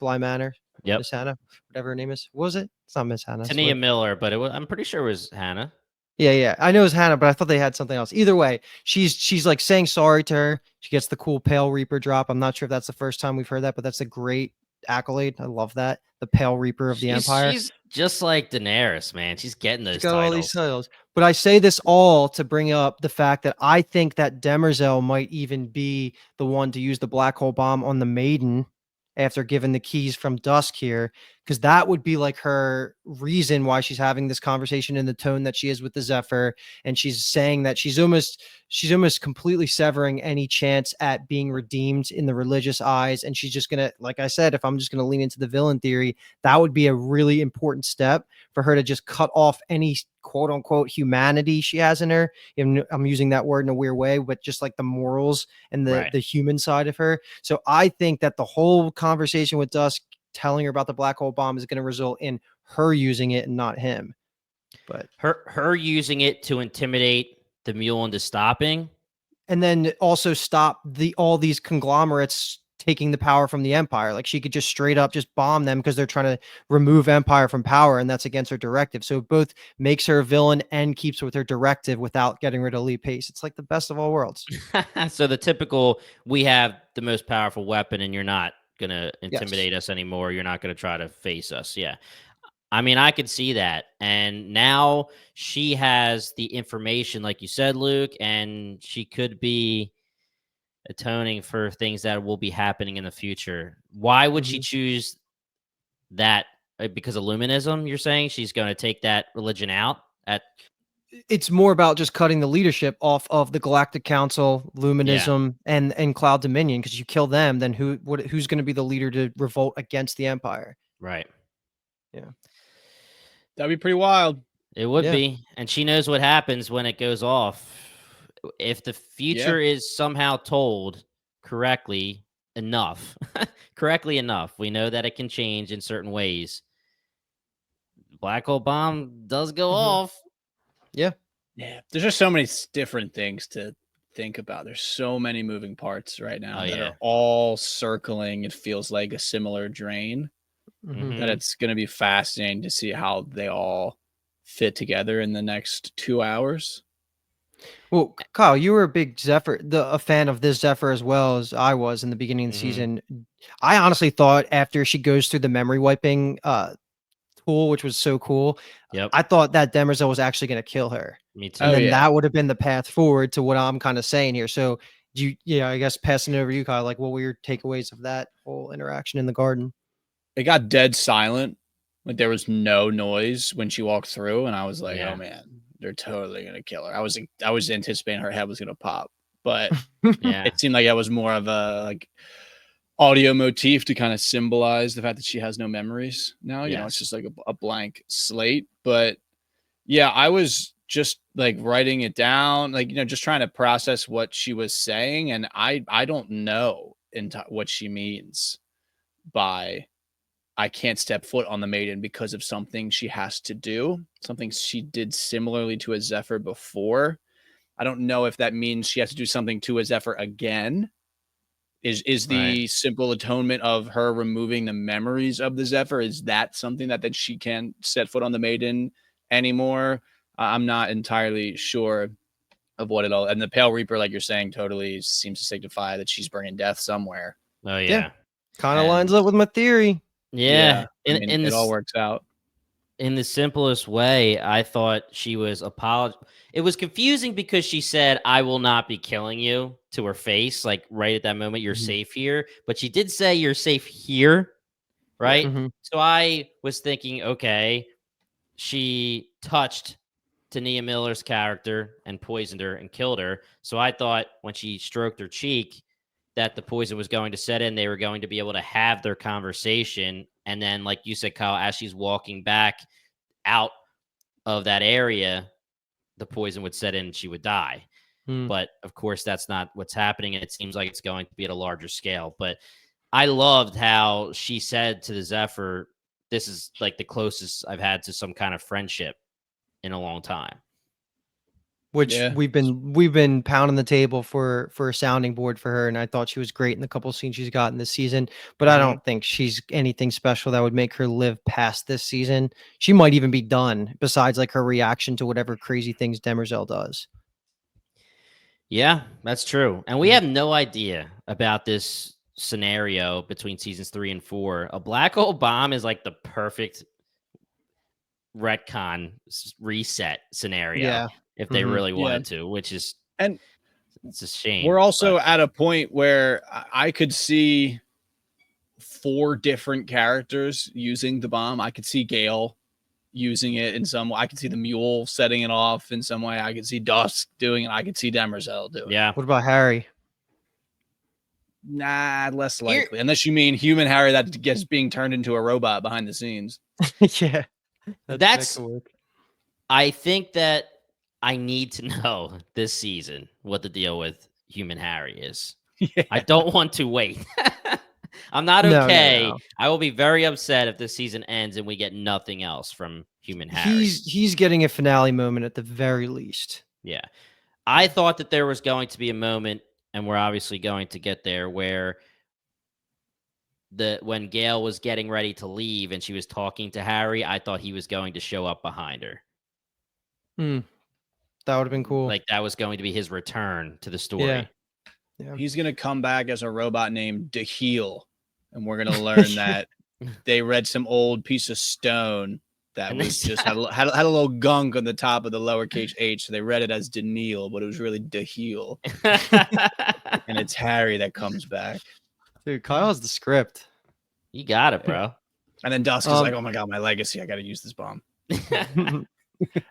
Bly Manor.
Yep.
Miss Hannah, whatever her name is. What was it? It's not Miss Hannah.
Tania Miller, but I'm pretty sure it was Hannah.
Yeah. I know it was Hannah, but I thought they had something else. Either way, she's like saying sorry to her. She gets the cool Pale Reaper drop. I'm not sure if that's the first time we've heard that, but that's a great accolade. I love that. The Pale Reaper of the Empire.
She's just like Daenerys, man. She's getting those
titles. All these titles. But I say this all to bring up the fact that I think that Demerzel might even be the one to use the black hole bomb on the Maiden after giving the keys from Dusk here, because that would be like her reason why she's having this conversation in the tone that she is with the Zephyr, and she's saying that she's almost completely severing any chance at being redeemed in the religious eyes, and she's just gonna, like I said, if I'm just gonna lean into the villain theory, that would be a really important step for her to just cut off any quote unquote humanity she has in her. I'm using that word in a weird way, but just like the morals and the human side of her. So I think that the whole conversation with Dusk telling her about the black hole bomb is going to result in her using it and not him. But
her using it to intimidate the Mule into stopping,
and then also stop all these conglomerates taking the power from the Empire. Like she could just straight up just bomb them because they're trying to remove Empire from power, and that's against her directive. So it both makes her a villain and keeps with her directive without getting rid of Lee Pace. It's like the best of all worlds.
So the typical, we have the most powerful weapon and you're not going to intimidate us anymore. You're not going to try to face us. Yeah. I mean, I could see that. And now she has the information, like you said, Luke, and she could be atoning for things that will be happening in the future. Why would she choose that? Because of Luminism, you're saying she's going to take that religion out?
It's more about just cutting the leadership off of the Galactic Council, Luminism, and Cloud Dominion. Because you kill them, then who's going to be the leader to revolt against the Empire?
Right.
Yeah.
That'd be pretty wild.
It would be. And she knows what happens when it goes off. If the future is somehow told correctly enough, we know that it can change in certain ways. Black hole bomb does go off.
Yeah.
There's just so many different things to think about. There's so many moving parts right now that are all circling. It feels like a similar drain. That it's going to be fascinating to see how they all fit together in the next 2 hours.
Well, Kyle, you were a big a fan of this Zephyr as well as I was in the beginning of the season. I honestly thought after she goes through the memory wiping tool, which was so cool, I thought that Demerzel was actually going to kill her.
Me too.
And then that would have been the path forward to what I'm kind of saying here. So, I guess passing it over to you, Kyle, like what were your takeaways of that whole interaction in the garden?
It got dead silent. Like there was no noise when she walked through, and I was like, "Oh man, they're totally gonna kill her." I was anticipating her head was gonna pop, but it seemed like it was more of a like audio motif to kind of symbolize the fact that she has no memories now. You know, it's just like a blank slate. But yeah, I was just like writing it down, like just trying to process what she was saying, and I don't know what she means by I can't step foot on the maiden because of something she has to do, something she did similarly to a Zephyr before. I don't know if that means she has to do something to a Zephyr again. Is the simple atonement of her removing the memories of the Zephyr, is that something that she can't set foot on the maiden anymore? I'm not entirely sure of what it all. And the Pale Reaper, like you're saying, totally seems to signify that she's bringing death somewhere.
Oh yeah.
Kind of lines up with my theory.
Yeah.
I mean, it all works out.
In the simplest way, I thought she was It was confusing because she said, "I will not be killing you" to her face, like right at that moment, "You're safe here." But she did say, "You're safe here," right? So I was thinking, okay, she touched Tania Miller's character and poisoned her and killed her. So I thought when she stroked her cheek that the poison was going to set in. They were going to be able to have their conversation. And then, like you said, Kyle, as she's walking back out of that area, the poison would set in and she would die. But of course, that's not what's happening. And it seems like it's going to be at a larger scale. But I loved how she said to the Zephyr, "This is like the closest I've had to some kind of friendship in a long time."
Which we've been pounding the table for a sounding board for her, and I thought she was great in the couple scenes she's gotten this season. But I don't think she's anything special that would make her live past this season. She might even be done. Besides, like her reaction to whatever crazy things Demerzel does.
Yeah, that's true, and we have no idea about this scenario between seasons 3 and 4. A black hole bomb is like the perfect retcon reset scenario if they really wanted to, which is,
and
it's a shame.
We're also at a point where I could see 4 different characters using the bomb. I could see Gail using it in some way. I could see the Mule setting it off in some way. I could see Dusk doing it. I could see Demerzel doing it.
Yeah.
What about Harry?
Nah, less likely. Unless you mean human Harry that gets being turned into a robot behind the scenes.
Yeah.
That's I think that I need to know this season what the deal with human Harry is.
Yeah.
I don't want to wait. I'm not okay. No. I will be very upset if this season ends and we get nothing else from human Harry.
He's getting a finale moment at the very least.
Yeah. I thought that there was going to be a moment, and we're obviously going to get there, where when Gail was getting ready to leave and she was talking to Harry, I thought he was going to show up behind her.
That would have been cool.
Like that was going to be his return to the story.
Yeah.
He's going to come back as a robot named Heal, and we're going to learn that they read some old piece of stone that was just had a little gunk on the top of the lowercase h, so they read it as Daniil, but it was really Heal. And it's Harry that comes back.
Dude, Kyle has the script.
You got it, bro.
And then Dusk is like, oh my God, my legacy. I got to use this bomb.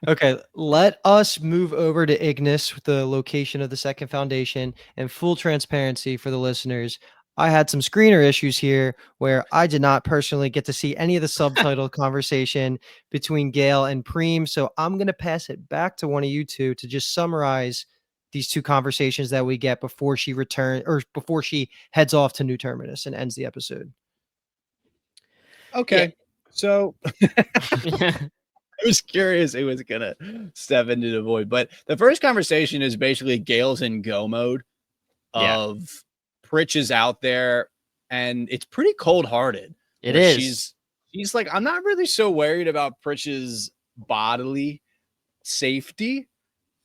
Okay, let us move over to Ignis, the location of the second foundation, and full transparency for the listeners. I had some screener issues here where I did not personally get to see any of the subtitle conversation between Gail and Preem. So I'm going to pass it back to one of you two to just summarize these 2 conversations that we get before she before she heads off to New Terminus and ends the episode.
Okay. Yeah. So I was curious who was going to step into the void, but the first conversation is basically Gail's in go mode of Pritch is out there, and it's pretty cold-hearted.
It is.
She's like, I'm not really so worried about Pritch's bodily safety.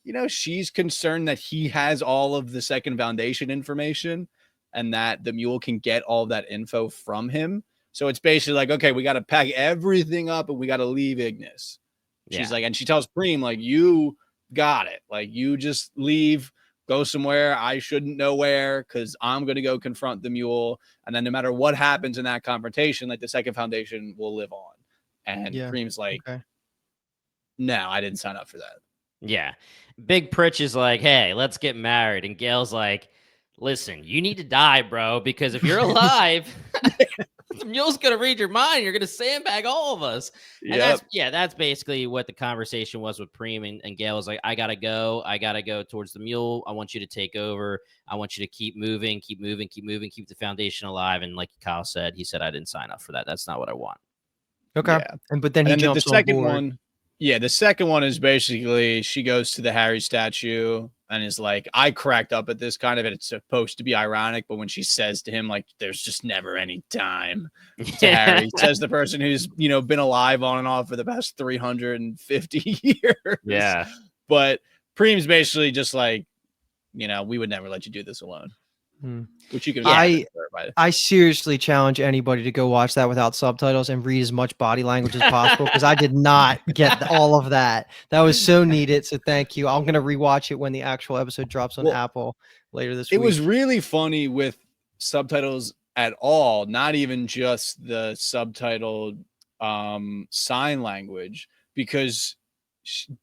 You know, she's concerned that he has all of the second foundation information and that the Mule can get all of that info from him. So it's basically like, okay, we got to pack everything up and we got to leave Ignis. She's like, and she tells Preem, like, you got it. Like, you just leave, go somewhere. I shouldn't know where, because I'm going to go confront the Mule. And then no matter what happens in that confrontation, like the second foundation will live on. And Preem's like, no, I didn't sign up for that.
Yeah. Big Pritch is like, hey, let's get married. And Gail's like, listen, you need to die, bro, because if you're alive, the Mule's going to read your mind. You're going to sandbag all of us. And that's basically what the conversation was with Preem. And Gail was like, I got to go. I got to go towards the Mule. I want you to take over. I want you to keep moving, keep the foundation alive. And like Kyle said, he said, I didn't sign up for that. That's not what I want.
Okay. Yeah. But then he jumps
the second
on board.
one. Yeah, the second one is basically she goes to the Harry statue and is like, I cracked up at this kind of it. It's supposed to be ironic, but when she says to him, like, there's just never any time to Harry, says the person who's, you know, been alive on and off for the past 350 years.
Yeah.
But Preem's basically just like, you know, we would never let you do this alone. Which you can.
I seriously challenge anybody to go watch that without subtitles and read as much body language as possible, because I did not get all of that. That was so needed. So thank you. I'm gonna rewatch it when the actual episode drops on Apple later this week.
It was really funny with subtitles at all, not even just the subtitled sign language, because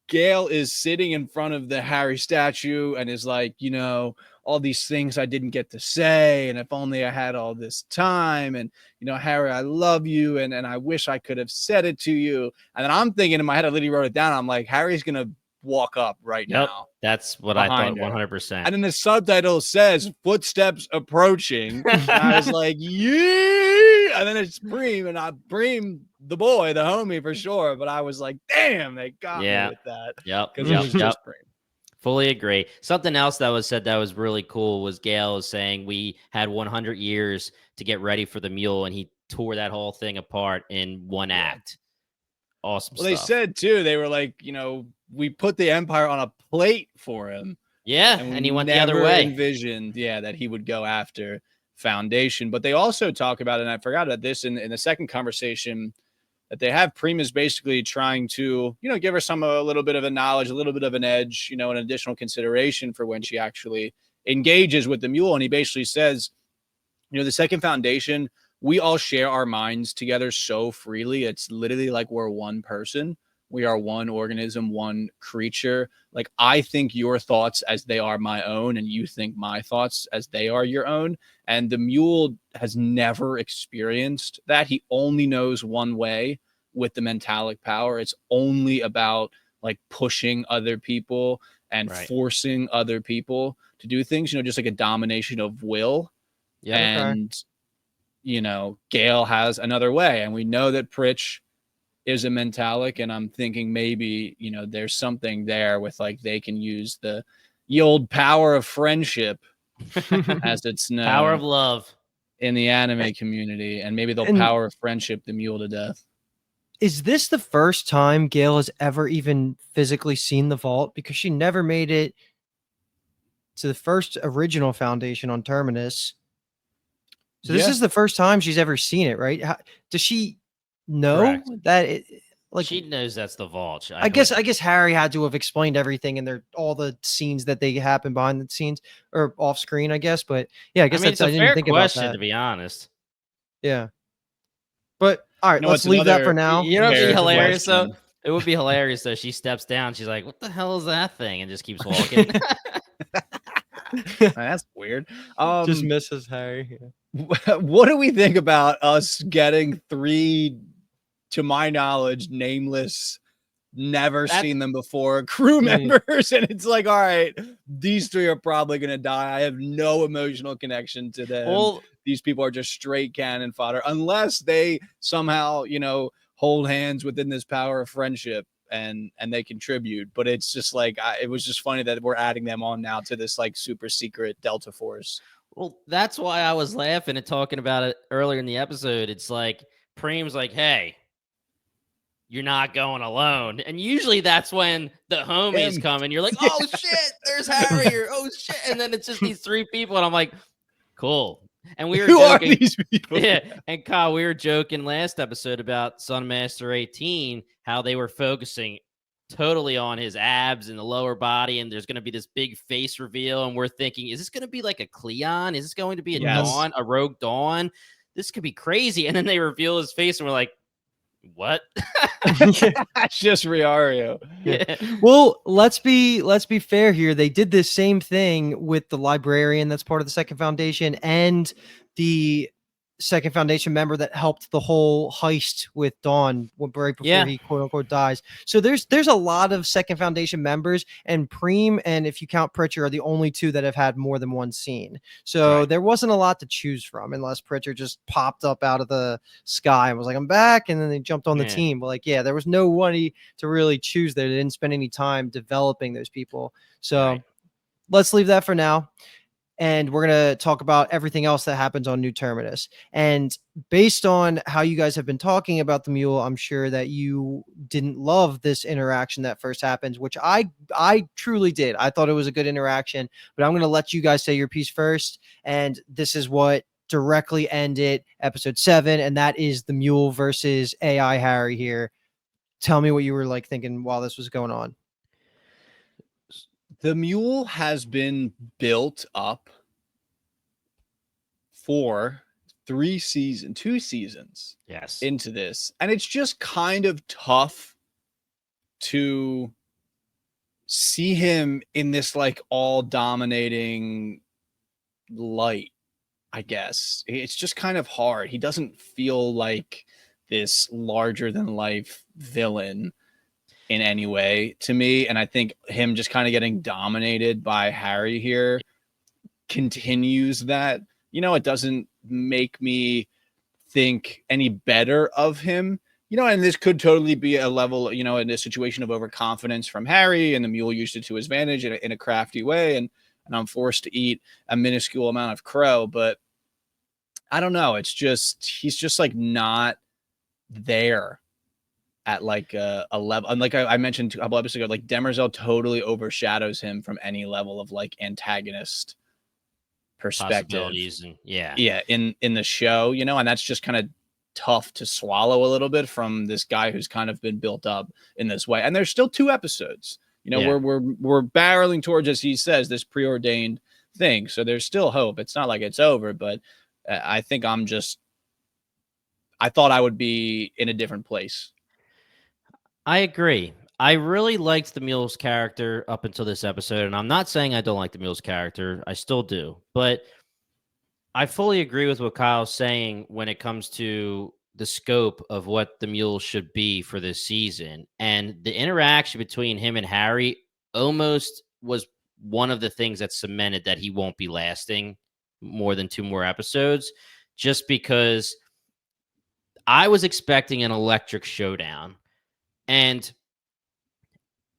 Gail is sitting in front of the Harry statue and is like, you know, all these things I didn't get to say, and if only I had all this time, and, you know, Harry, I love you, and I wish I could have said it to you. And then I'm thinking in my head, I literally wrote it down. I'm like, Harry's gonna walk up right now.
That's what I thought, 100%.
And then the subtitle says footsteps approaching. And I was like, yeah. And then it's Preem, and Preem, the boy, the homie for sure. But I was like, damn, they got me with that. Because it was just Preem.
Fully agree. Something else that was said that was really cool was Gail was saying we had 100 years to get ready for the Mule, and he tore that whole thing apart in one act. Awesome stuff.
They said, too, they were like, you know, we put the Empire on a plate for him.
Yeah, and he went the other way.
Envisioned, that he would go after Foundation. But they also talk about, and I forgot about this in the second conversation, that they have Preem is basically trying to, you know, give her a little bit of a knowledge, a little bit of an edge, you know, an additional consideration for when she actually engages with the Mule. And he basically says, you know, the second foundation we all share our minds together so freely. It's literally like we're one person. We are one organism, one creature. Like, I think your thoughts as they are my own, and you think my thoughts as they are your own. And the mule has never experienced that. He only knows one way with the mentalic power. It's only about like pushing other people and forcing other people to do things, just like a domination of will.
Yeah.
And, Gail has another way. And we know that Pritch is a mentalic, and I'm thinking maybe, there's something there with like they can use the old power of friendship as it's known.
Power of love
in the anime community, and maybe they'll power of friendship the mule to death.
Is this the first time Gail has ever even physically seen the vault? Because she never made it to the first original foundation on Terminus. So this is the first time she's ever seen it, right? Does she know that it, like,
she knows that's the vault?
I guess Harry had to have explained everything in all the scenes that they happen behind the scenes or off screen, I guess. But yeah, I guess
it's a
I didn't
fair
think
question,
about that.
to be honest.
Yeah. But all right, let's leave that for now.
You know, it'd be hilarious though. It would be hilarious though. She steps down. She's like, "What the hell is that thing?" and just keeps walking.
That's weird.
Just misses Harry.
What do we think about us getting 3, to my knowledge, nameless, never seen them before crew members? And it's like, all right, these 3 are probably gonna die. I have no emotional connection to them. Well, these people are just straight cannon fodder, unless they somehow, hold hands within this power of friendship and they contribute. But it's just like, it was just funny that we're adding them on now to this like super secret Delta Force.
Well, that's why I was laughing and talking about it earlier in the episode. It's like Preem's like, "Hey, you're not going alone." And usually that's when the homies come and you're like, "Oh shit, there's Harry," or "Oh shit." And then it's just these 3 people. And I'm like, cool. And we were
Who
joking.
are these people?
Yeah. And Kyle, we were joking last episode about Sunmaster 18, how they were focusing totally on his abs and the lower body, and there's going to be this big face reveal, and we're thinking, is this going to be like a Cleon? Is this going to be a Dawn, a rogue Dawn? This could be crazy. And then they reveal his face, and we're like, what?
That's just Riario.
Yeah. Well, let's be fair here. They did this same thing with the librarian that's part of the Second Foundation and the Second Foundation member that helped the whole heist with Dawn right before he quote unquote dies. So there's a lot of Second Foundation members, and Preem and if you count Pritchard are the only 2 that have had more than one scene. So there wasn't a lot to choose from unless Pritchard just popped up out of the sky and was like, "I'm back," and then they jumped on the team. But like, there was no one to really choose there. They didn't spend any time developing those people. So let's leave that for now. And we're going to talk about everything else that happens on New Terminus. And based on how you guys have been talking about the mule, I'm sure that you didn't love this interaction that first happens, which I truly did. I thought it was a good interaction, but I'm going to let you guys say your piece first. And this is what directly ended episode 7. And that is the mule versus AI Harry here. Tell me what you were like thinking while this was going on.
The mule has been built up for 2 seasons into this. And it's just kind of tough to see him in this like all dominating light, I guess. It's just kind of hard. He doesn't feel like this larger than life villain in any way to me. And I think him just kind of getting dominated by Harry here continues that. It doesn't make me think any better of him, and this could totally be a level, in a situation of overconfidence from Harry, and the mule used it to his advantage in a crafty way. And I'm forced to eat a minuscule amount of crow, but I don't know. It's just, he's just like not there at like a level. And like I mentioned a couple episodes ago, like Demerzel totally overshadows him from any level of like antagonist perspective.
And
in the show, and that's just kind of tough to swallow a little bit from this guy who's kind of been built up in this way. And there's still 2 episodes, we're barreling towards, as he says, this preordained thing. So there's still hope. It's not like it's over, but I think I'm just I thought I would be in a different place.
I agree. I really liked the Mule's character up until this episode, and I'm not saying I don't like the Mule's character. I still do, but I fully agree with what Kyle's saying when it comes to the scope of what the Mule should be for this season. And the interaction between him and Harry almost was one of the things that cemented that he won't be lasting more than 2 more episodes, just because I was expecting an electric showdown. And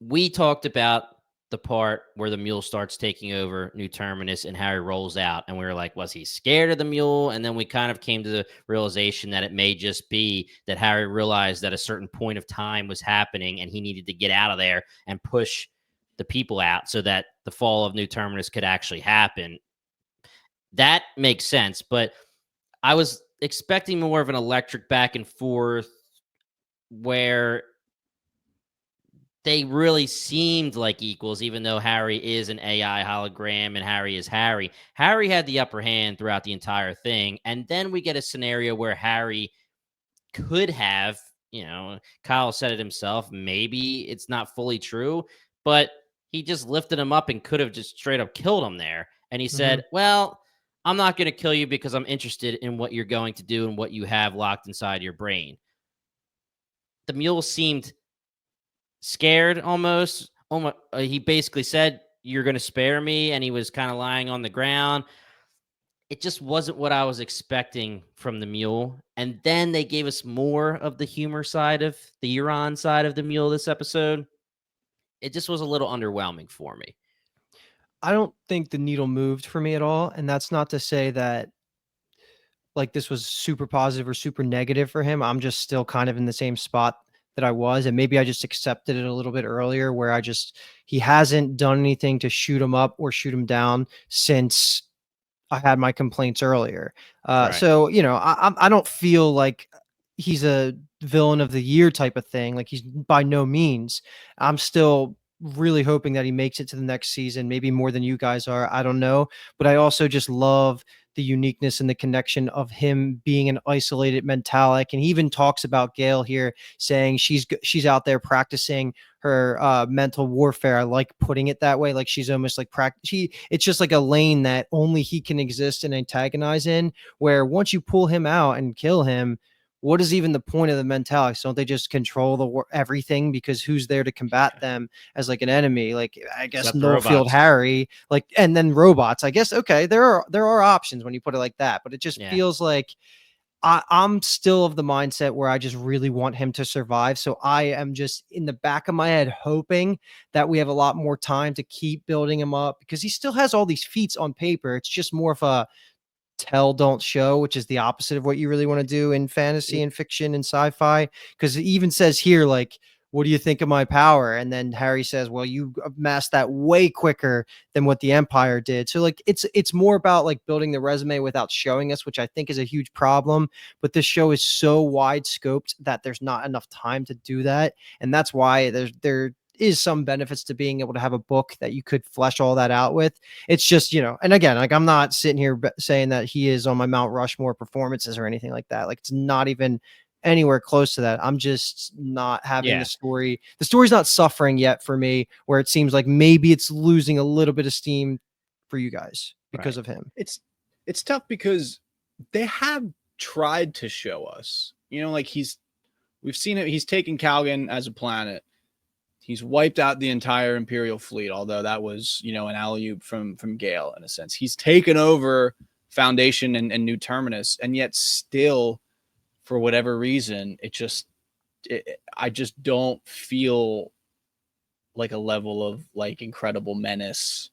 we talked about the part where the Mule starts taking over New Terminus and Harry rolls out. And we were like, was he scared of the Mule? And then we kind of came to the realization that it may just be that Harry realized that a certain point of time was happening and he needed to get out of there and push the people out so that the fall of New Terminus could actually happen. That makes sense. But I was expecting more of an electric back and forth where they really seemed like equals, even though Harry is an AI hologram and Harry is Harry. Harry had the upper hand throughout the entire thing. And then we get a scenario where Harry could have, Kyle said it himself. Maybe it's not fully true, but he just lifted him up and could have just straight up killed him there. And he said, well, I'm not going to kill you because I'm interested in what you're going to do and what you have locked inside your brain. The Mule seemed scared almost. He basically said, you're going to spare me. And he was kind of lying on the ground. It just wasn't what I was expecting from the Mule. And then they gave us more of the humor side of the Euron side of the Mule this episode. It just was a little underwhelming for me.
I don't think the needle moved for me at all. And that's not to say that like this was super positive or super negative for him. I'm just still kind of in the same spot that I was. And maybe I just accepted it a little bit earlier where he hasn't done anything to shoot him up or shoot him down since I had my complaints earlier.
Right.
So, I don't feel like he's a villain of the year type of thing. Like he's by no means. I'm still really hoping that he makes it to the next season, maybe more than you guys are. I don't know. But I also just love the uniqueness and the connection of him being an isolated mentalic. And he even talks about Gail here saying she's out there practicing her mental warfare. I like putting it that way. Like she's almost like it's just like a lane that only he can exist and antagonize in, where once you pull him out and kill him, what is even the point of the mentalics? Don't they just control everything? Because who's there to combat them as like an enemy? Like I guess Nullfield Harry, like, and then robots. I guess okay, there are options when you put it like that, but it just feels like I'm still of the mindset where I just really want him to survive. So I am just in the back of my head hoping that we have a lot more time to keep building him up because he still has all these feats on paper. It's just more of a tell, don't show, which is the opposite of what you really want to do in fantasy and fiction and sci-fi. Because it even says here, like, what do you think of my power? And then Harry says, well, you amassed that way quicker than what the Empire did. So like, it's more about like building the resume without showing us, which I think is a huge problem. But this show is so wide scoped that there's not enough time to do that. And that's why there is some benefits to being able to have a book that you could flesh all that out with. It's just, and again, like I'm not sitting here saying that he is on my Mount Rushmore performances or anything like that. Like it's not even anywhere close to that. I'm just not having the story. The story's not suffering yet for me, where it seems like maybe it's losing a little bit of steam for you guys because of him.
It's tough because they have tried to show us, like we've seen it. He's taken Calgon as a planet. He's wiped out the entire Imperial fleet, although that was, an alley-oop from Gail in a sense. He's taken over Foundation and New Terminus, and yet still, for whatever reason, I just don't feel like a level of like incredible menace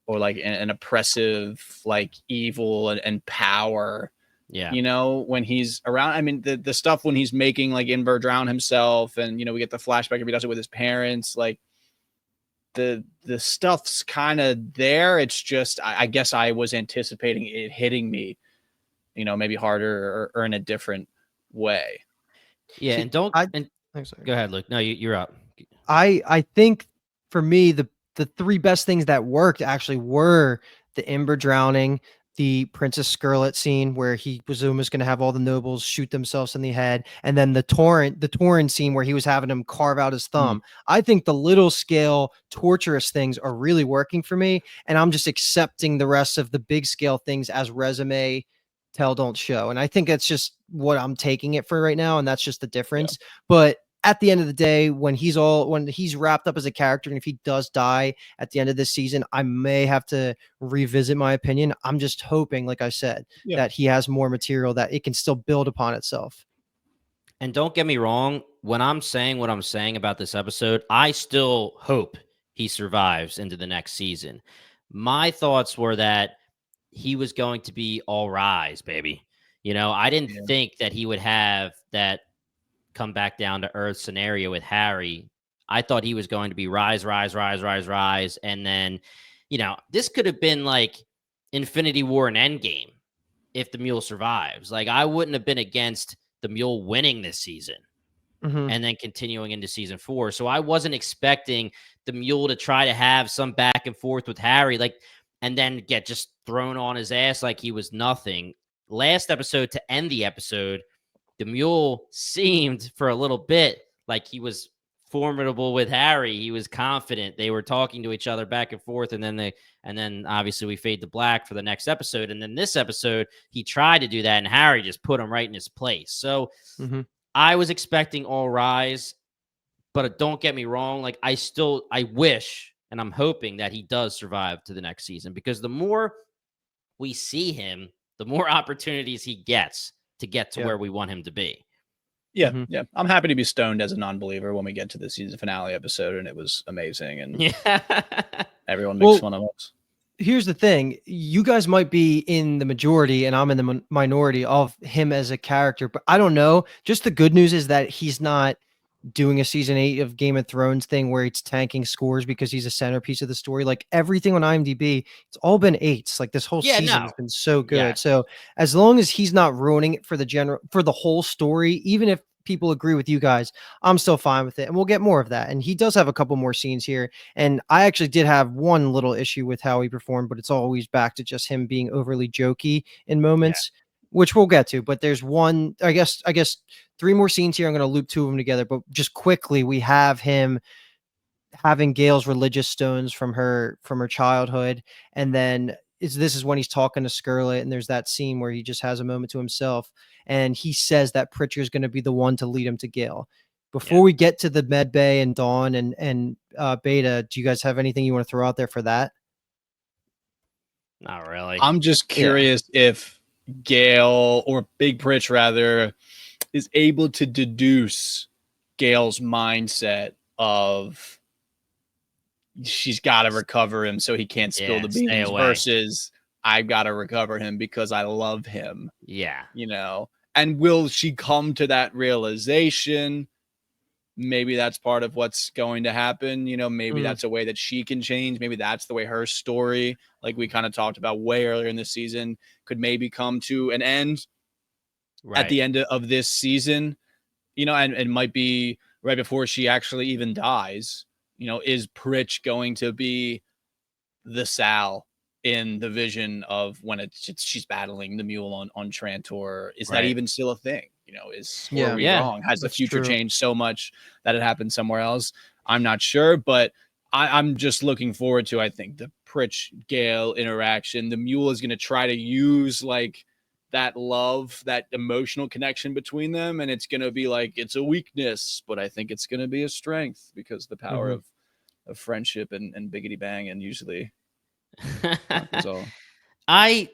or like an oppressive, like evil and power. Yeah. When he's around, I mean, the stuff when he's making like Inver drown himself and, we get the flashback if he does it with his parents, like the stuff's kind of there. It's just, I guess I was anticipating it hitting me, maybe harder or in a different way.
Yeah. And go ahead, Luke. No, you're up.
I think for me, the three best things that worked actually were the Ember drowning, the Princess Skirlet scene where he was almost going to have all the nobles shoot themselves in the head, and then the Tauren scene where he was having him carve out his thumb. I think the little scale torturous things are really working for me, and I'm just accepting the rest of the big scale things as resume tell don't show. And I think that's just what I'm taking it for right now, and that's just the difference. But at the end of the day, when he's wrapped up as a character, and if he does die at the end of this season, I may have to revisit my opinion. I'm just hoping, like I said, that he has more material that it can still build upon itself.
And don't get me wrong, when I'm saying what I'm saying about this episode, I still hope he survives into the next season. My thoughts were that he was going to be all rise, baby. I didn't think that he would have that come back down to earth scenario with Harry. I thought he was going to be rise. And then, this could have been like Infinity War and Endgame if the Mule survives. Like, I wouldn't have been against the Mule winning this season and then continuing into season 4. So I wasn't expecting the Mule to try to have some back and forth with Harry, and then get just thrown on his ass like he was nothing. Last episode, to end the episode, the Mule seemed for a little bit like he was formidable with Harry. He was confident. They were talking to each other back and forth, and then obviously we fade to black for the next episode. And then this episode, he tried to do that, and Harry just put him right in his place. So I was expecting all rise, but don't get me wrong. Like, I wish, and I'm hoping that he does survive to the next season, because the more we see him, the more opportunities he gets to get to where we want him to be.
Yeah. I'm happy to be stoned as a non-believer when we get to the season finale episode, and it was amazing, and everyone makes fun of us.
Here's the thing. You guys might be in the majority and I'm in the minority of him as a character, but I don't know. Just the good news is that he's not doing a season 8 of Game of Thrones thing where it's tanking scores because he's a centerpiece of the story. Like, everything on IMDb, it's all been 8s. Like, this whole season has been so good.
Yeah.
So as long as he's not ruining it for the whole story, even if people agree with you guys, I'm still fine with it. And we'll get more of that. And he does have a couple more scenes here. And I actually did have one little issue with how he performed, but it's always back to just him being overly jokey in moments, which we'll get to. But there's one, I guess 3 more scenes here. I'm going to loop 2 of them together, but just quickly, we have him having Gail's religious stones from her childhood. And then this is when he's talking to Skirlet, and there's that scene where he just has a moment to himself, and he says that Pritchard's going to be the one to lead him to Gail. Before we get to the Med Bay and Dawn and Beta, do you guys have anything you want to throw out there for that?
Not really.
I'm just curious if Gail, or Big Pritch rather, is able to deduce Gail's mindset of she's got to recover him so he can't spill the beans versus I've got to recover him because I love him.
Yeah.
And will she come to that realization? Maybe that's part of what's going to happen. Maybe that's a way that she can change. Maybe that's the way her story, like we kind of talked about way earlier in the season, could maybe come to an end at the end of this season, and it might be right before she actually even dies. Is Pritch going to be the Sal in the vision of when she's battling the Mule on Trantor? Is that even still a thing? Were we wrong? Has the future changed so much that it happened somewhere else? I'm not sure, but I'm just looking forward to, I think, the Pritch Gail interaction. The Mule is going to try to use like that love, that emotional connection between them, and it's going to be like it's a weakness, but I think it's going to be a strength because the power of friendship and biggity bang, and usually that's all.
I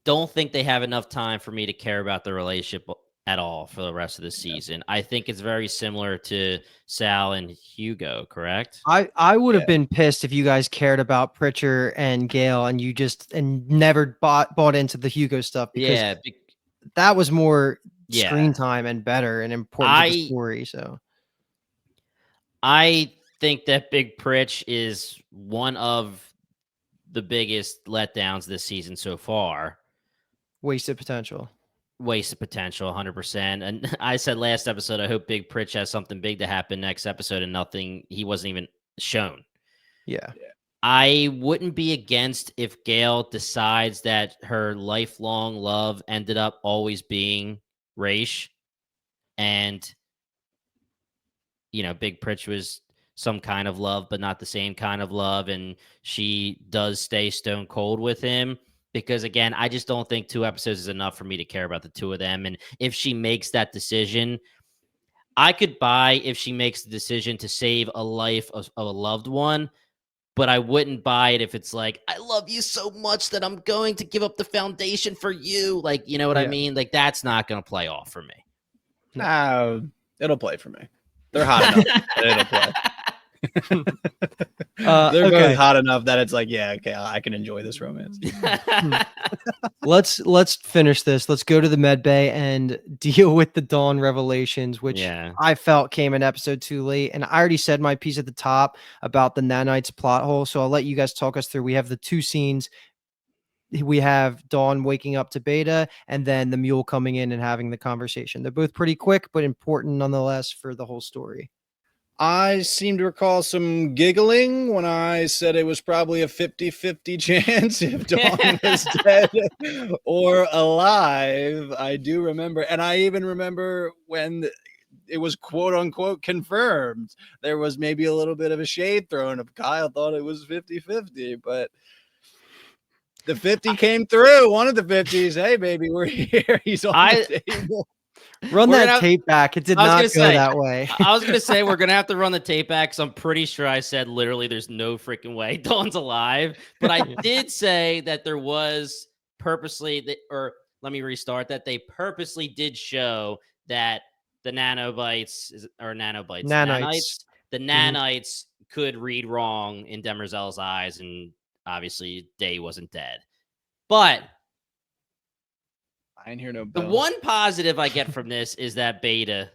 don't think they have enough time for me to care about the relationship at all for the rest of the season. I think it's very similar to Sal and Hugo, correct?
I would have been pissed if you guys cared about Pritchard and Gail and you just never bought into the Hugo stuff, because that was more screen time and better and important to the story. So
I think that Big Pritch is one of the biggest letdowns this season so far.
Wasted potential,
100%. And I said last episode, I hope Big Pritch has something big to happen next episode, and nothing. He wasn't even shown.
Yeah.
I wouldn't be against if Gail decides that her lifelong love ended up always being Raish, and Big Pritch was some kind of love, but not the same kind of love, and she does stay stone cold with him. Because again, I just don't think 2 episodes is enough for me to care about the two of them. And if she makes that decision, I could buy if she makes the decision to save a life of a loved one, but I wouldn't buy it if it's like, I love you so much that I'm going to give up the foundation for you. Like, you know what I mean? Like, that's not going to play off for me.
It'll play for me. They're hot enough that it'll play. They're both hot enough that it's like, yeah, okay, I can enjoy this romance.
Let's finish this. Let's go to the med bay and deal with the Dawn revelations, which I felt came in episode 2 late. And I already said my piece at the top about the nanites plot hole, so I'll let you guys talk us through. We have the 2 scenes. We have Dawn waking up to Beta, and then the Mule coming in and having the conversation. They're both pretty quick, but important nonetheless for the whole story.
I seem to recall some giggling when I said it was probably a 50-50 chance if Dawn was dead or alive. I do remember. And I even remember when it was quote unquote confirmed. There was maybe a little bit of a shade thrown of Kyle thought it was 50-50, but the 50 came through. One of the 50s. Hey, baby, we're here. He's on the table.
Run that tape back. It did not go that way.
I was going to say, we're going to have to run the tape back, because I'm pretty sure I said literally there's no freaking way Dawn's alive. But I did say that there was purposely, or let me restart, that they purposely did show that the nanites, the nanites could read wrong in Demerzel's eyes, and obviously Day wasn't dead. But
I didn't hear no
bell. The one positive I get from this is that Beta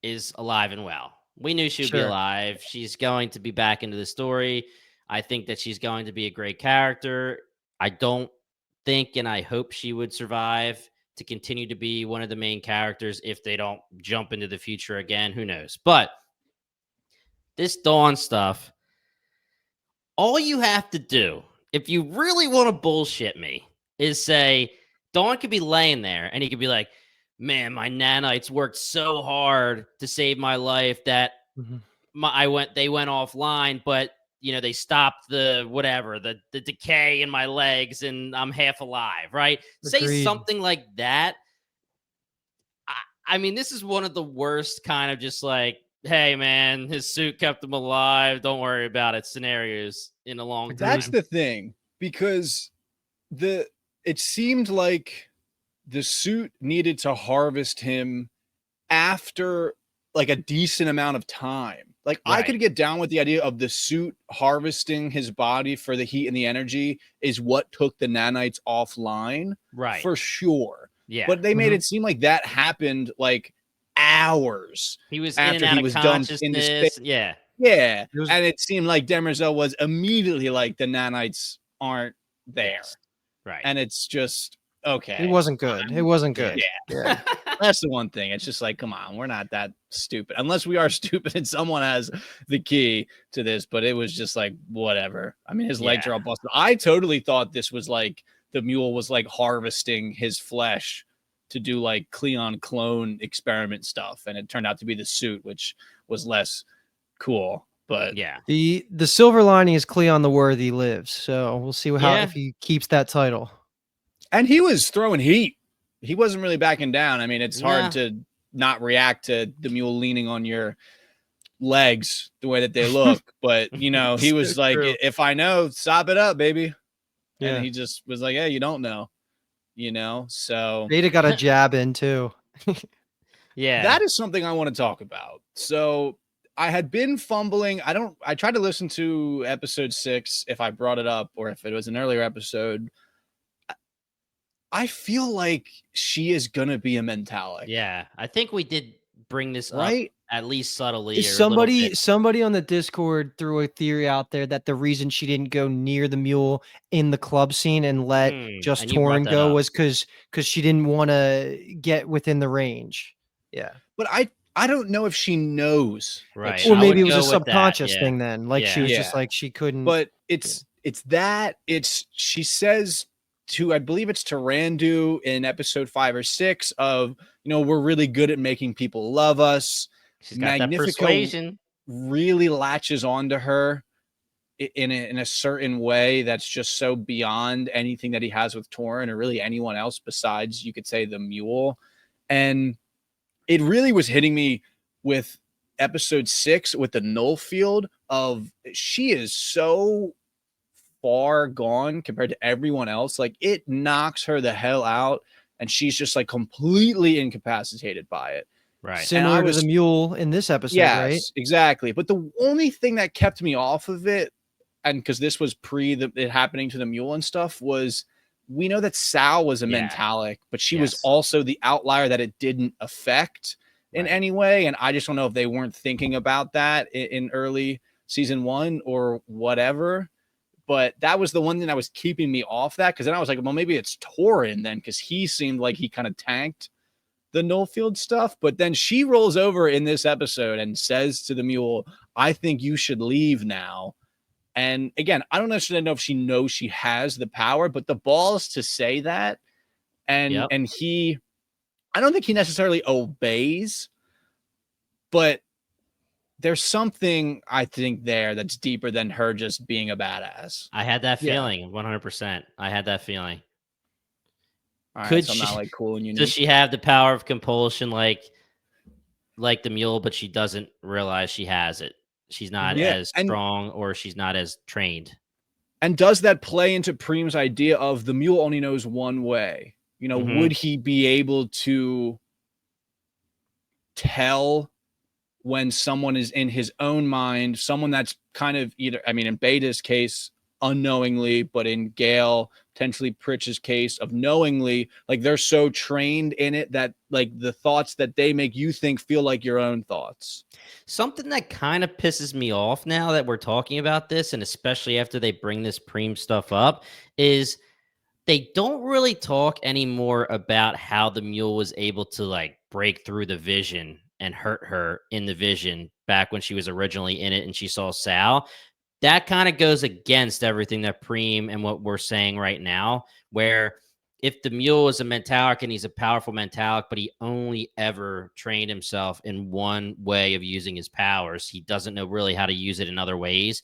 is alive and well. We knew she would be alive. She's going to be back into the story. I think that she's going to be a great character. I don't think, and I hope she would survive to continue to be one of the main characters if they don't jump into the future again. Who knows? But this Dawn stuff, all you have to do, if you really want to bullshit me, is say, Dawn could be laying there and he could be like, man, my nanites worked so hard to save my life that they went offline, but they stopped the decay in my legs and I'm half alive, right? Agreed. Say something like that. I mean, this is one of the worst kind of just like, hey man, his suit kept him alive, don't worry about it scenarios in a long time.
That's the thing, because it seemed like the suit needed to harvest him after like a decent amount of time. Like I could get down with the idea of the suit harvesting his body for the heat and the energy is what took the nanites offline.
Right.
For sure.
Yeah.
But they made it seem like that happened like hours.
He was
after
in and
he
out
was
of
dumped into
consciousness.
space.
Yeah.
Yeah. And it seemed like Demerzel was immediately like, the nanites aren't there.
Yes. Right.
And it's just, okay.
It wasn't good. It wasn't good.
Yeah. That's the one thing. It's just like, come on, we're not that stupid. Unless we are stupid and someone has the key to this, but it was just like, whatever. I mean, his legs are all busted. I totally thought this was like the Mule was like harvesting his flesh to do like Cleon clone experiment stuff. And it turned out to be the suit, which was less cool. But
yeah,
the silver lining is Cleon the Worthy lives. So we'll see if he keeps that title.
And he was throwing heat. He wasn't really backing down. I mean, it's hard to not react to the Mule leaning on your legs the way that they look. But, he was like, if I know, stop it up, baby. Yeah. And he just was like, hey, you don't know, so.
Beta got a jab in too.
Yeah.
That is something I want to talk about. So I had been fumbling. I tried to listen to episode 6 if I brought it up or if it was an earlier episode. I feel like she is going to be a Mentalic.
Yeah. I think we did bring this up at least subtly.
Somebody on the Discord threw a theory out there that the reason she didn't go near the Mule in the club scene and let just Torin go was because she didn't want to get within the range. Yeah.
But I don't know if she knows.
Right.
Or
I
maybe
would
it was a
go with that.
subconscious
Yeah.
thing then. Like she was just
Yeah.
like she couldn't.
But it's that she says to, I believe it's to Randu in episode 5 or 6 of, we're really good at making people love us.
She's got that
Magnifico
persuasion.
really latches onto her in a certain way that's just so beyond anything that he has with Torin or really anyone else besides, you could say, the mule. And it really was hitting me with episode 6 with the null field of she is so far gone compared to everyone else. Like, it knocks her the hell out and she's just like completely incapacitated by it.
Right.
Similar to the mule in this episode, right?
Yes, exactly. But the only thing that kept me off of it, and because this was it happening to the mule and stuff, was we know that Sal was a mentalic, but she was also the outlier that it didn't affect in any way. And I just don't know if they weren't thinking about that in early season 1 or whatever. But that was the one thing that was keeping me off that, because then I was like, well, maybe it's Torin then, because he seemed like he kind of tanked the Nullfield stuff. But then she rolls over in this episode and says to the mule, I think you should leave now. And again, I don't necessarily know if she knows she has the power, but the balls to say that. And he, I don't think he necessarily obeys, but there's something, I think, there that's deeper than her just being a badass.
I had that feeling 100%. I had that feeling.
Could so I'm not like cool and unique.
Does she have the power of compulsion like the mule, but she doesn't realize she has it? She's not as strong, or she's not as trained.
And does that play into Preem's idea of the mule only knows one way? Would he be able to tell when someone is in his own mind, someone that's kind of either, I mean, in Beta's case, unknowingly, but in Gail, potentially Pritch's case of knowingly, like they're so trained in it that like the thoughts that they make you think feel like your own thoughts.
Something that kind of pisses me off now that we're talking about this, and especially after they bring this Preem stuff up, is they don't really talk anymore about how the mule was able to like break through the vision and hurt her in the vision back when she was originally in it and she saw Sal. That kind of goes against everything that Preem and what we're saying right now, where if the mule is a mentalic and he's a powerful mentalic, but he only ever trained himself in one way of using his powers, he doesn't know really how to use it in other ways.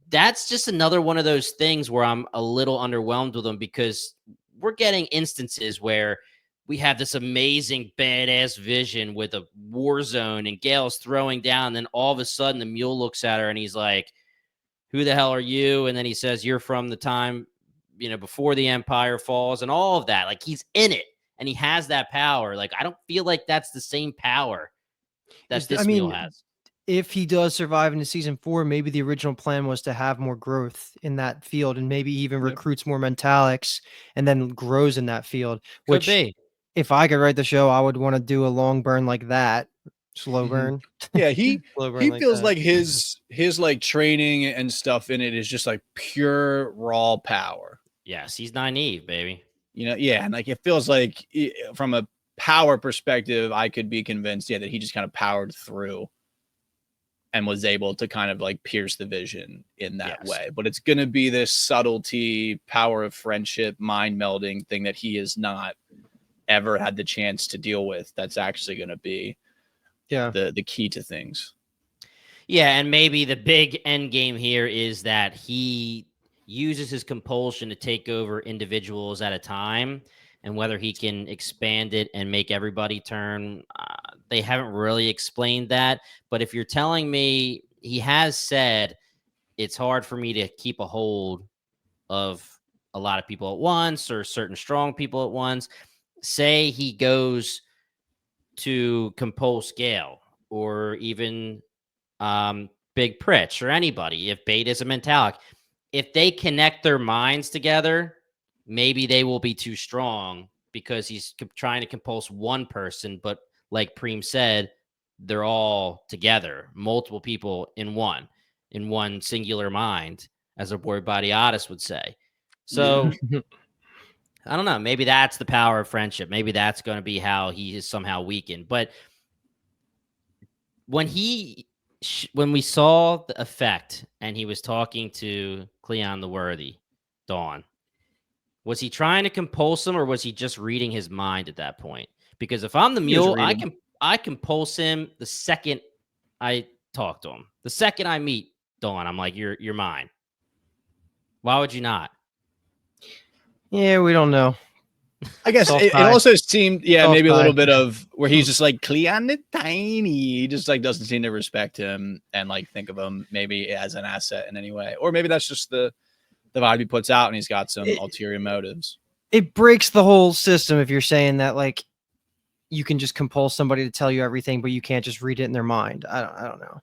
That's just another one of those things where I'm a little underwhelmed with him, because we're getting instances where we have this amazing badass vision with a war zone and Gail's throwing down. And then all of a sudden the mule looks at her and he's like, who the hell are you? And then he says, you're from the time, before the empire falls and all of that. Like, he's in it and he has that power. Like, I don't feel like that's the same power that this mule has.
If he does survive into season 4, maybe the original plan was to have more growth in that field and maybe even recruits more mentalics and then grows in that field. Which, if I could write the show, I would want to do a long burn like that. Slow burn.
Yeah, he feels like his like training and stuff in it is just like pure raw power.
Yes, he's naive, baby.
And like it feels like from a power perspective, I could be convinced, that he just kind of powered through and was able to kind of like pierce the vision in that way. But it's going to be this subtlety, power of friendship, mind melding thing that he has not ever had the chance to deal with. That's actually going to be the key to things.
Yeah, and maybe the big end game here is that he uses his compulsion to take over individuals at a time, and whether he can expand it and make everybody turn, they haven't really explained that. But if you're telling me he has said it's hard for me to keep a hold of a lot of people at once or certain strong people at once, say he goes to compulse Gail or even Big Pritch or anybody, if Beta is a mentalic, if they connect their minds together, maybe they will be too strong because he's trying to compulse one person. But like Preem said, they're all together, multiple people in one singular mind, as a word body artist would say. So I don't know. Maybe that's the power of friendship. Maybe that's going to be how he is somehow weakened. But when when we saw the effect and he was talking to Cleon the Worthy, Dawn, was he trying to compulse him or was he just reading his mind at that point? Because if I'm the
He was
mule,
reading.
I compulse him the second I talk to him. The second I meet Dawn, I'm like, you're mine. Why would you not?
Yeah, we don't know.
I guess
Soft
it
tie.
also seemed,
Soft
maybe a
tie.
little bit of where he's just like Cleon the Tiny. He just like doesn't seem to respect him and like think of him maybe as an asset in any way, or maybe that's just the vibe he puts out, and he's got some ulterior motives.
It breaks the whole system if you're saying that like you can just compulse somebody to tell you everything, but you can't just read it in their mind. I don't know.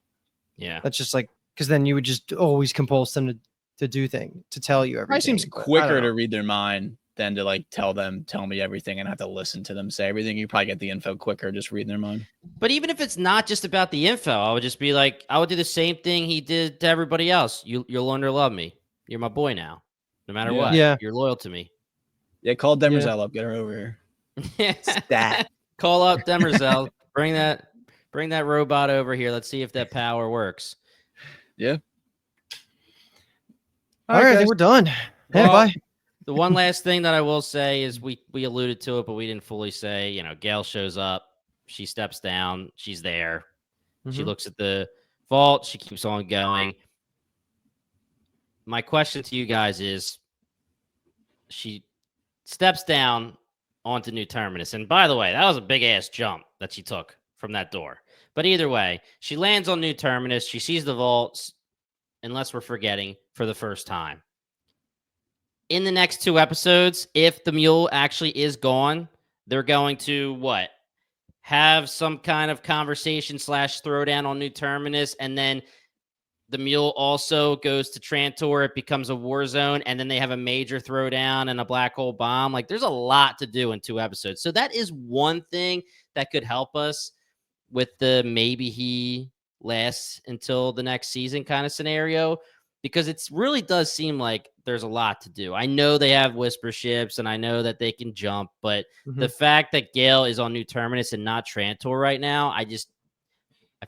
Yeah,
That's just like because then you would just always compulse them to do things to tell you everything.
Probably seems
but I don't
quicker
know.
to read their mind than to like tell me everything and have to listen to them say everything. You probably get the info quicker just reading their mind.
but even if it's not just about the info, I would just be like, I would do the same thing he did to everybody else. You'll learn to love me. You're my boy now, no matter what.
Yeah.
You're loyal to me.
Yeah, call Demerzel up. Get her over here. Stat.
Call up Demerzel. Bring that robot over here. Let's see if that power works.
Yeah.
All right, I
guys.
think we're done. Hey,
Well,
bye.
The one last thing that I will say is we alluded to it, but we didn't fully say, Gail shows up. She steps down. She's there. She
Mhm.
looks at the vault. She keeps on going. My question to you guys is, she steps down onto New Terminus. And by the way, that was a big-ass jump that she took from that door. But either way, she lands on New Terminus. She sees the vaults, unless we're forgetting, for the first time. In the next 2 episodes, if the mule actually is gone, they're going to what? Have some kind of conversation / throwdown on New Terminus, and then the mule also goes to Trantor. It becomes a war zone, and then they have a major throwdown and a black hole bomb. Like, there's a lot to do in 2 episodes. So that is one thing that could help us with the maybe he lasts until the next season kind of scenario, because it really does seem like there's a lot to do. I know they have whisper ships and I know that they can jump, but the fact that Gail is on New Terminus and not Trantor right now, I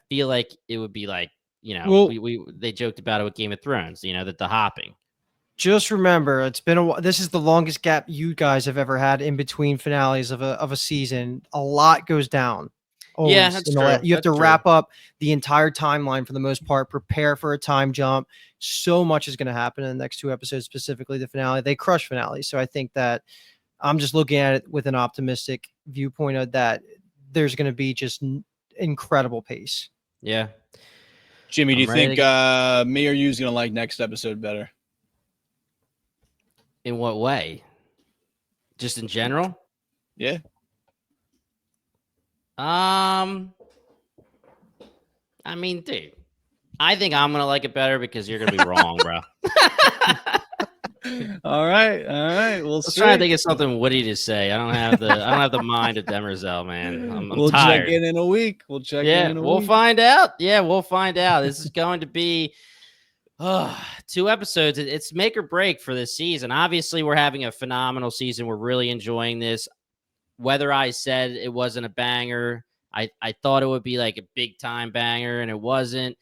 feel like it would be like,
Well-
they joked about it with Game of Thrones, that the hopping.
Just remember, it's been a while. This is the longest gap you guys have ever had in between finales of a season. A lot goes down.
Yeah,
always
that's
in the
true.
You have to
That's true.
wrap up the entire timeline for the most part, prepare for a time jump. So much is going to happen in the next 2 episodes, specifically the finale. They crush finale. So I think that I'm just looking at it with an optimistic viewpoint of that there's going to be just incredible pace.
Yeah.
Jimmy, do you
I'm ready
think
to
me or you is going to like next episode better?
In what way? Just in general?
Yeah.
I mean, dude, I think I'm gonna like it better because you're gonna be wrong, bro.
All right. We'll
Let's
see.
try to think of something witty to say. I don't have the mind of Demerzel, man. I'm
we'll
tired.
check in a week. We'll check in a
we'll
week.
find out. Yeah, we'll find out. This is going to be 2 episodes. It's make or break for this season. Obviously, we're having a phenomenal season. We're really enjoying this. Whether I said it wasn't a banger, I thought it would be like a big time banger, and it wasn't.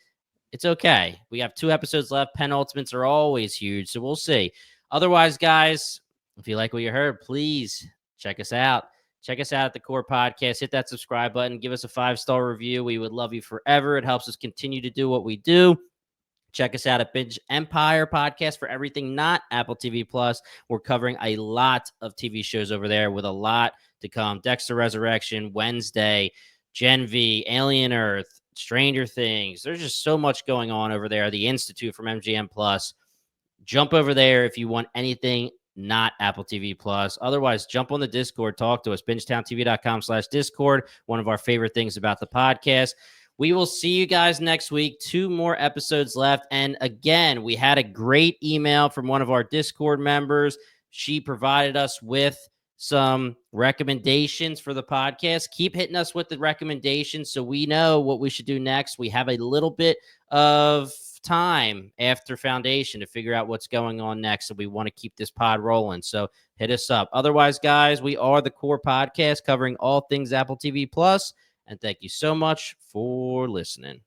It's okay. We have 2 episodes left. Penultimates are always huge, so we'll see. Otherwise, guys, if you like what you heard, please check us out. Check us out at the Core Podcast. Hit that subscribe button. Give us a 5-star review. We would love you forever. It helps us continue to do what we do. Check us out at Binge Empire Podcast for everything not Apple TV Plus. We're covering a lot of TV shows over there with a lot to come. Dexter Resurrection, Wednesday, Gen V, Alien Earth, Stranger Things. There's just so much going on over there. The Institute from MGM Plus. Jump over there if you want anything not Apple TV Plus. Otherwise, jump on the Discord. Talk to us. BingetownTV.com/Discord. One of our favorite things about the podcast. We will see you guys next week. 2 more episodes left. And again, we had a great email from one of our Discord members. She provided us with some recommendations for the podcast. Keep hitting us with the recommendations so we know what we should do next. We have a little bit of time after Foundation to figure out what's going on next. So we want to keep this pod rolling. So hit us up. Otherwise, guys, we are the Core Podcast covering all things Apple TV Plus. And thank you so much for listening.